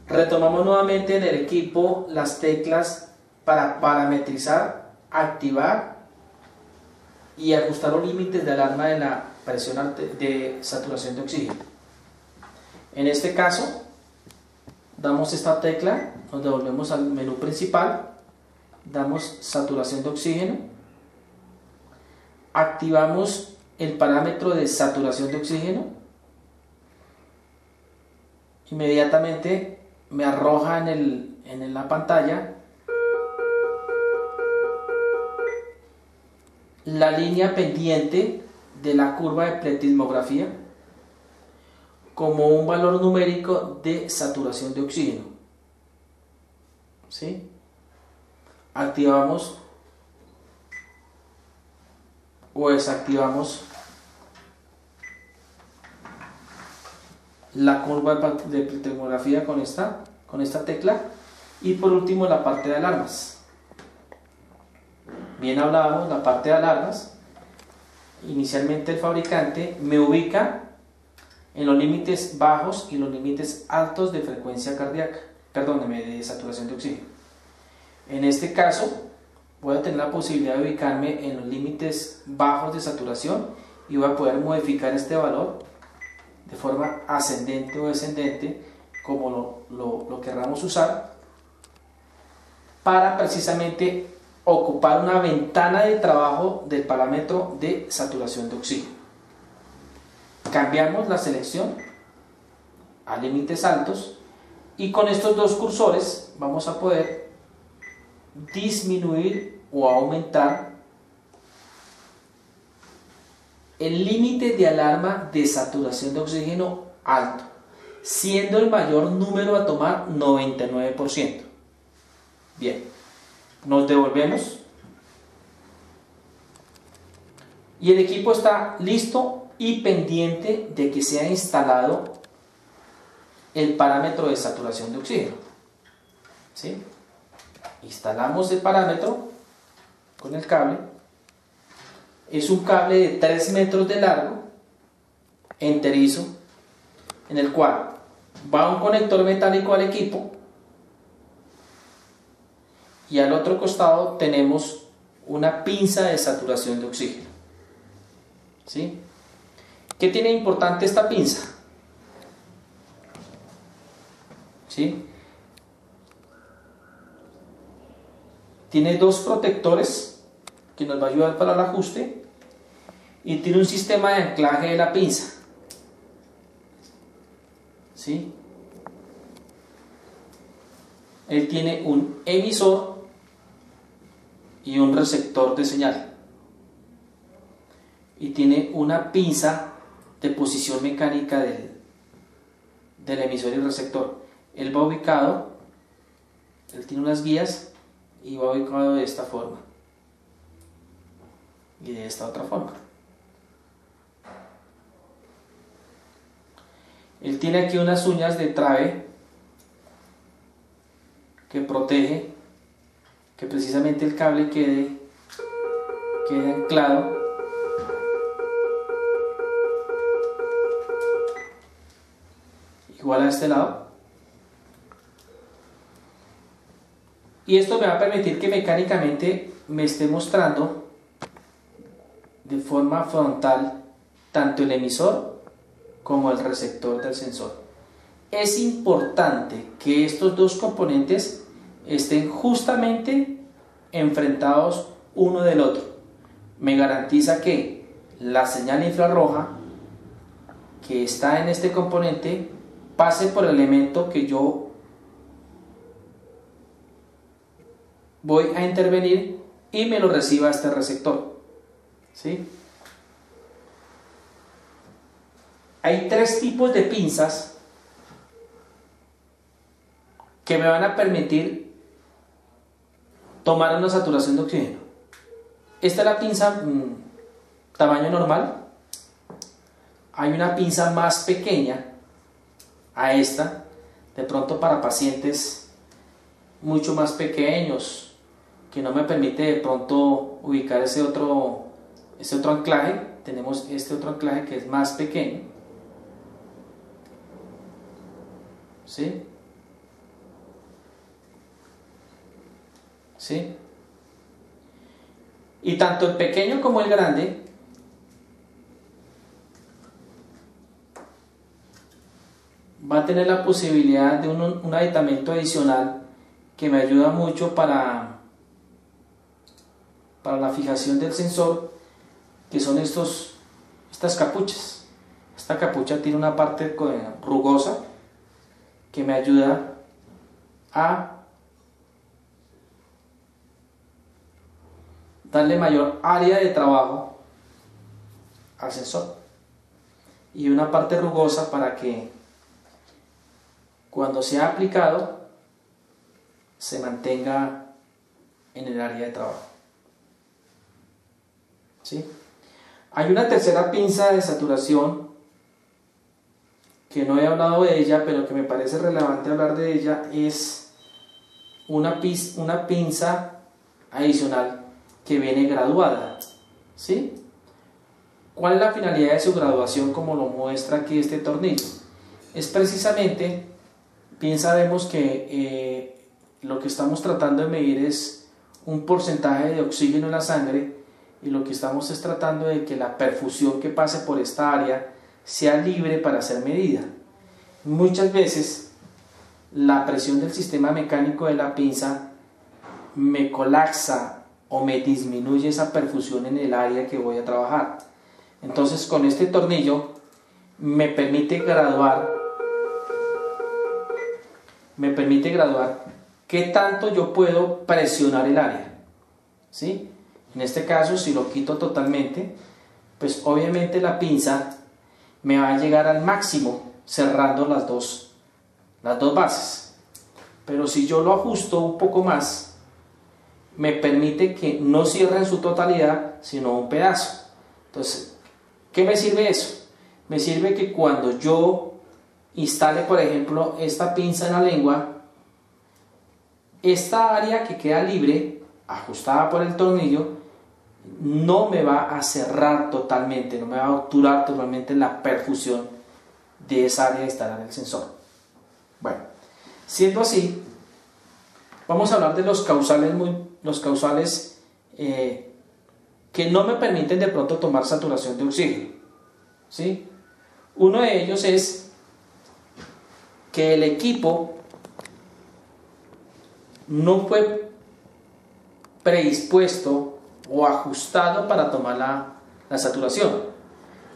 Retomamos nuevamente en el equipo las teclas para parametrizar, activar y ajustar los límites de alarma de la presión de saturación de oxígeno. En este caso, damos esta tecla, nos devolvemos al menú principal, damos saturación de oxígeno, activamos el parámetro de saturación de oxígeno, inmediatamente me arroja en la pantalla la línea pendiente de la curva de pletismografía como un valor numérico de saturación de oxígeno. ¿Sí? Activamos o desactivamos la curva de pletismografía con esta tecla, y por último la parte de alarmas. Bien hablábamos, la parte de alarmas, inicialmente el fabricante me ubica en los límites bajos y los límites altos de frecuencia cardíaca, perdóneme, de saturación de oxígeno. En este caso voy a tener la posibilidad de ubicarme en los límites bajos de saturación y voy a poder modificar este valor de forma ascendente o descendente, como lo querramos usar, para precisamente ocupar una ventana de trabajo del parámetro de saturación de oxígeno. Cambiamos la selección a límites altos y con estos dos cursores vamos a poder disminuir o aumentar el límite de alarma de saturación de oxígeno alto, siendo el mayor número a tomar 99%. Bien, nos devolvemos y el equipo está listo y pendiente de que sea instalado el parámetro de saturación de oxígeno. ¿Sí? Instalamos el parámetro con el cable. Es un cable de 3 metros de largo, enterizo, en el cual va un conector metálico al equipo y al otro costado tenemos una pinza de saturación de oxígeno. ¿Sí? ¿Qué tiene importante esta pinza? ¿Sí? Tiene dos protectores que nos va a ayudar para el ajuste y tiene un sistema de anclaje de la pinza. ¿Sí? Él tiene un emisor y un receptor de señal. Y tiene una pinza de posición mecánica del emisor y receptor. Él va ubicado, él tiene unas guías y va ubicado de esta forma y de esta otra forma. Él tiene aquí unas uñas de trave que protege que precisamente el cable quede anclado igual a este lado, y esto me va a permitir que mecánicamente me esté mostrando de forma frontal tanto el emisor como el receptor del sensor. Es importante que estos dos componentes estén justamente enfrentados uno del otro. Me garantiza que la señal infrarroja que está en este componente pase por el elemento que yo voy a intervenir y me lo reciba este receptor. ¿Sí? Hay tres tipos de pinzas que me van a permitir tomar una saturación de oxígeno. Esta es la pinza tamaño normal. Hay una pinza más pequeña a esta, de pronto para pacientes mucho más pequeños, que no me permite de pronto ubicar ese otro anclaje. Tenemos este otro anclaje que es más pequeño. ¿Sí? ¿Sí? Y tanto el pequeño como el grande va a tener la posibilidad de un aditamento adicional que me ayuda mucho para la fijación del sensor, que son estas capuchas. Esta capucha tiene una parte rugosa que me ayuda a darle mayor área de trabajo al sensor, y una parte rugosa para que cuando sea aplicado se mantenga en el área de trabajo. ¿Sí? Hay una tercera pinza de saturación que no he hablado de ella, pero que me parece relevante hablar de ella. Es una pinza adicional que viene graduada. ¿Sí? ¿Cuál es la finalidad de su graduación, como lo muestra aquí este tornillo? Es precisamente, bien sabemos que lo que estamos tratando de medir es un porcentaje de oxígeno en la sangre, y lo que estamos es tratando de que la perfusión que pase por esta área sea libre para ser medida. Muchas veces la presión del sistema mecánico de la pinza me colapsa o me disminuye esa perfusión en el área que voy a trabajar. Entonces, con este tornillo me permite graduar qué tanto yo puedo presionar el área. ¿Sí? En este caso, si lo quito totalmente, pues obviamente la pinza me va a llegar al máximo cerrando las dos bases. Pero si yo lo ajusto un poco más, me permite que no cierre en su totalidad, sino un pedazo. Entonces, ¿qué me sirve eso? Me sirve que cuando yo instale, por ejemplo, esta pinza en la lengua, esta área que queda libre, ajustada por el tornillo, no me va a cerrar totalmente, no me va a obturar totalmente la perfusión de esa área de instalar el sensor. Bueno, siendo así, vamos a hablar de los causales que no me permiten de pronto tomar saturación de oxígeno. ¿Sí? Uno de ellos es que el equipo no fue predispuesto o ajustado para tomar la saturación.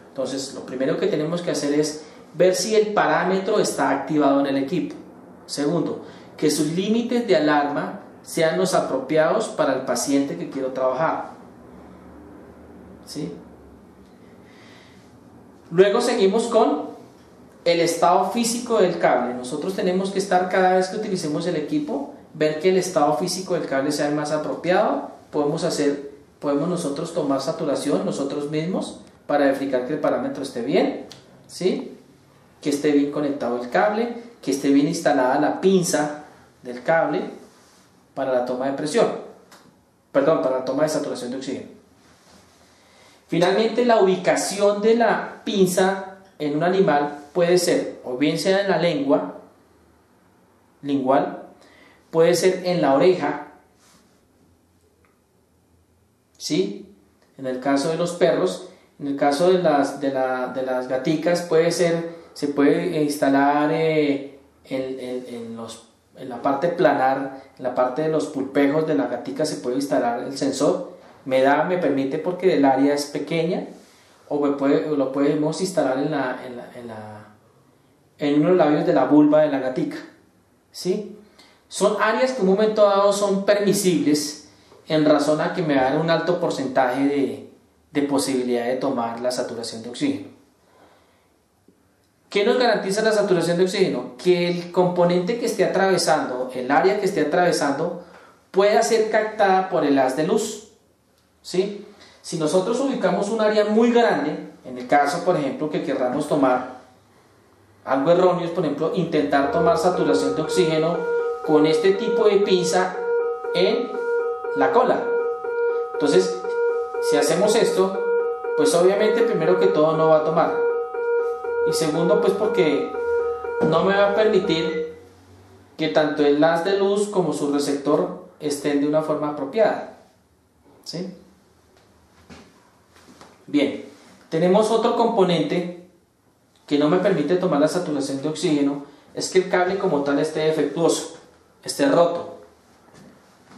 Entonces, lo primero que tenemos que hacer es ver si el parámetro está activado en el equipo. Segundo, que sus límites de alarma sean los apropiados para el paciente que quiero trabajar. ¿Sí? Luego seguimos con el estado físico del cable. Nosotros tenemos que estar, cada vez que utilicemos el equipo, ver que el estado físico del cable sea el más apropiado. Podemos nosotros tomar saturación nosotros mismos para verificar que el parámetro esté bien, ¿sí? Que esté bien conectado el cable, que esté bien instalada la pinza del cable para la toma de presión, perdón, para la toma de saturación de oxígeno. Finalmente, la ubicación de la pinza en un animal puede ser, o bien sea en la lengua, lingual, puede ser en la oreja, ¿sí? En el caso de los perros, en el caso de las gaticas puede ser, se puede instalar en la parte planar, en la parte de los pulpejos de la gatica se puede instalar el sensor. Me permite porque el área es pequeña, o lo podemos instalar en uno de los labios de la vulva de la gatica, ¿sí? Son áreas que en un momento dado son permisibles en razón a que me dan un alto porcentaje de posibilidad de tomar la saturación de oxígeno. ¿Qué nos garantiza la saturación de oxígeno? Que el componente que esté atravesando, el área que esté atravesando, pueda ser captada por el haz de luz, ¿sí? Si nosotros ubicamos un área muy grande, en el caso, por ejemplo, que querramos tomar algo erróneo, por ejemplo, intentar tomar saturación de oxígeno con este tipo de pinza en la cola. Entonces, si hacemos esto, pues obviamente primero que todo no va a tomar. Y segundo, pues porque no me va a permitir que tanto el haz de luz como su receptor estén de una forma apropiada, ¿sí? Bien, tenemos otro componente que no me permite tomar la saturación de oxígeno, es que el cable como tal esté defectuoso, esté roto,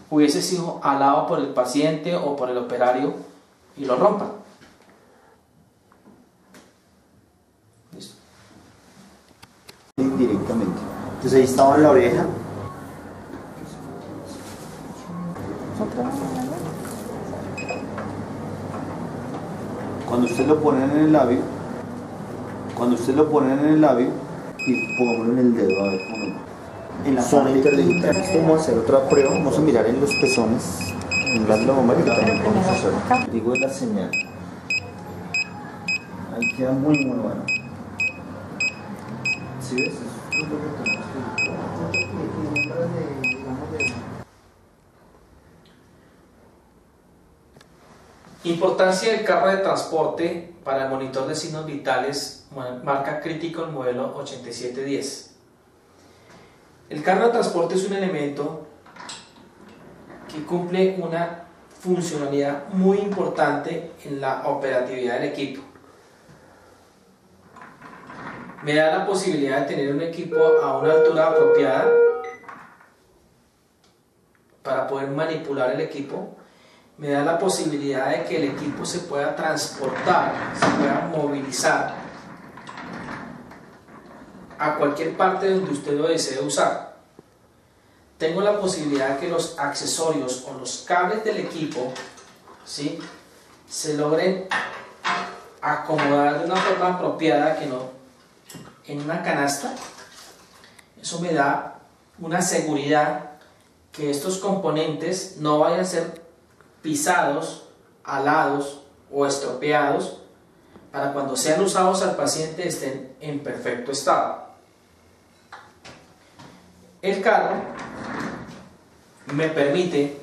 hubiese sido alado por el paciente o por el operario y lo rompa. Listo. Directamente. Entonces ahí estaba en la oreja. Cuando usted lo pone en el labio, y pongámoslo en el dedo, a ver cómo en la zona interdigital. Vamos a hacer otra prueba, vamos a mirar en los pezones, en la gloma, que también podemos hacer. Digo la señal. Ahí queda muy bueno. ¿Sí ves? Es lo que tenemos que... Importancia del carro de transporte para el monitor de signos vitales, marca Critical modelo 8710. El carro de transporte es un elemento que cumple una funcionalidad muy importante en la operatividad del equipo. Me da la posibilidad de tener un equipo a una altura apropiada para poder manipular el equipo. Me da la posibilidad de que el equipo se pueda transportar, se pueda movilizar a cualquier parte donde usted lo desee usar. Tengo la posibilidad de que los accesorios o los cables del equipo, ¿sí?, se logren acomodar de una forma apropiada, que no en una canasta. Eso me da una seguridad que estos componentes no vayan a ser pisados, alados o estropeados, para cuando sean usados al paciente estén en perfecto estado. El carro me permite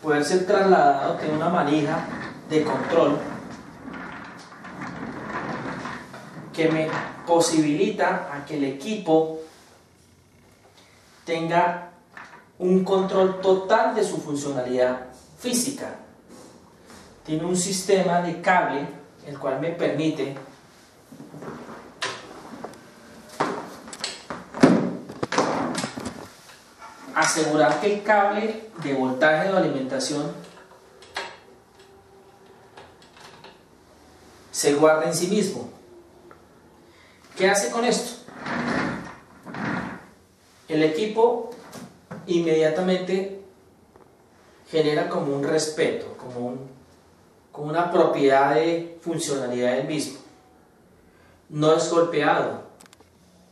poder ser trasladado, tiene una manija de control que me posibilita a que el equipo tenga un control total de su funcionalidad física. Tiene un sistema de cable el cual me permite asegurar que el cable de voltaje o alimentación se guarda en sí mismo. ¿Qué hace con esto? El equipo inmediatamente genera como un respeto, como una propiedad de funcionalidad del mismo. No es golpeado,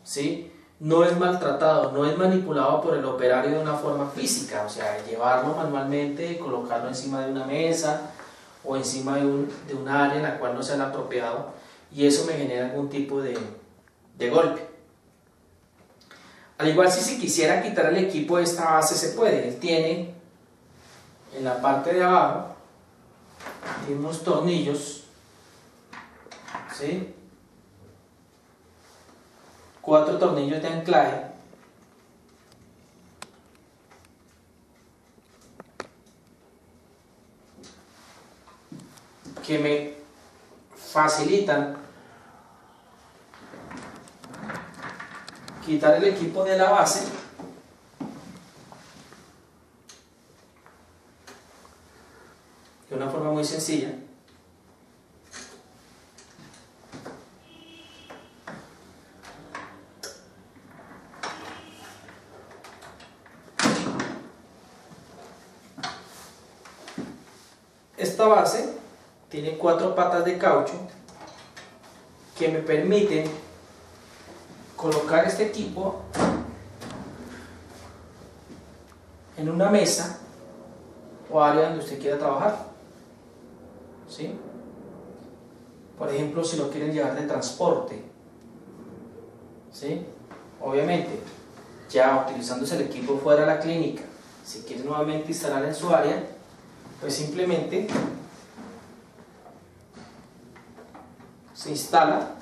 ¿sí? No es maltratado, no es manipulado por el operario de una forma física, o sea, llevarlo manualmente, colocarlo encima de una mesa o encima de un área en la cual no sea el apropiado, y eso me genera algún tipo de golpe. Al igual, si quisiera quitar el equipo de esta base, se puede. Él tiene en la parte de abajo, tiene unos tornillos, ¿sí? 4 tornillos de anclaje que me facilitan quitar el equipo de la base de una forma muy sencilla. Esta base tiene 4 patas de caucho que me permiten colocar este equipo en una mesa o área donde usted quiera trabajar, ¿sí? Por ejemplo, si lo quieren llevar de transporte, ¿sí? Obviamente, ya utilizándose el equipo fuera de la clínica, si quiere nuevamente instalar en su área, pues simplemente se instala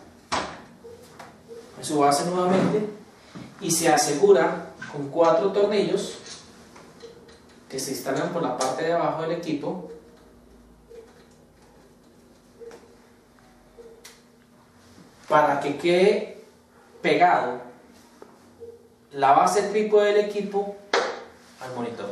en su base nuevamente y se asegura con 4 tornillos que se instalan por la parte de abajo del equipo para que quede pegado la base trípode del equipo al monitor.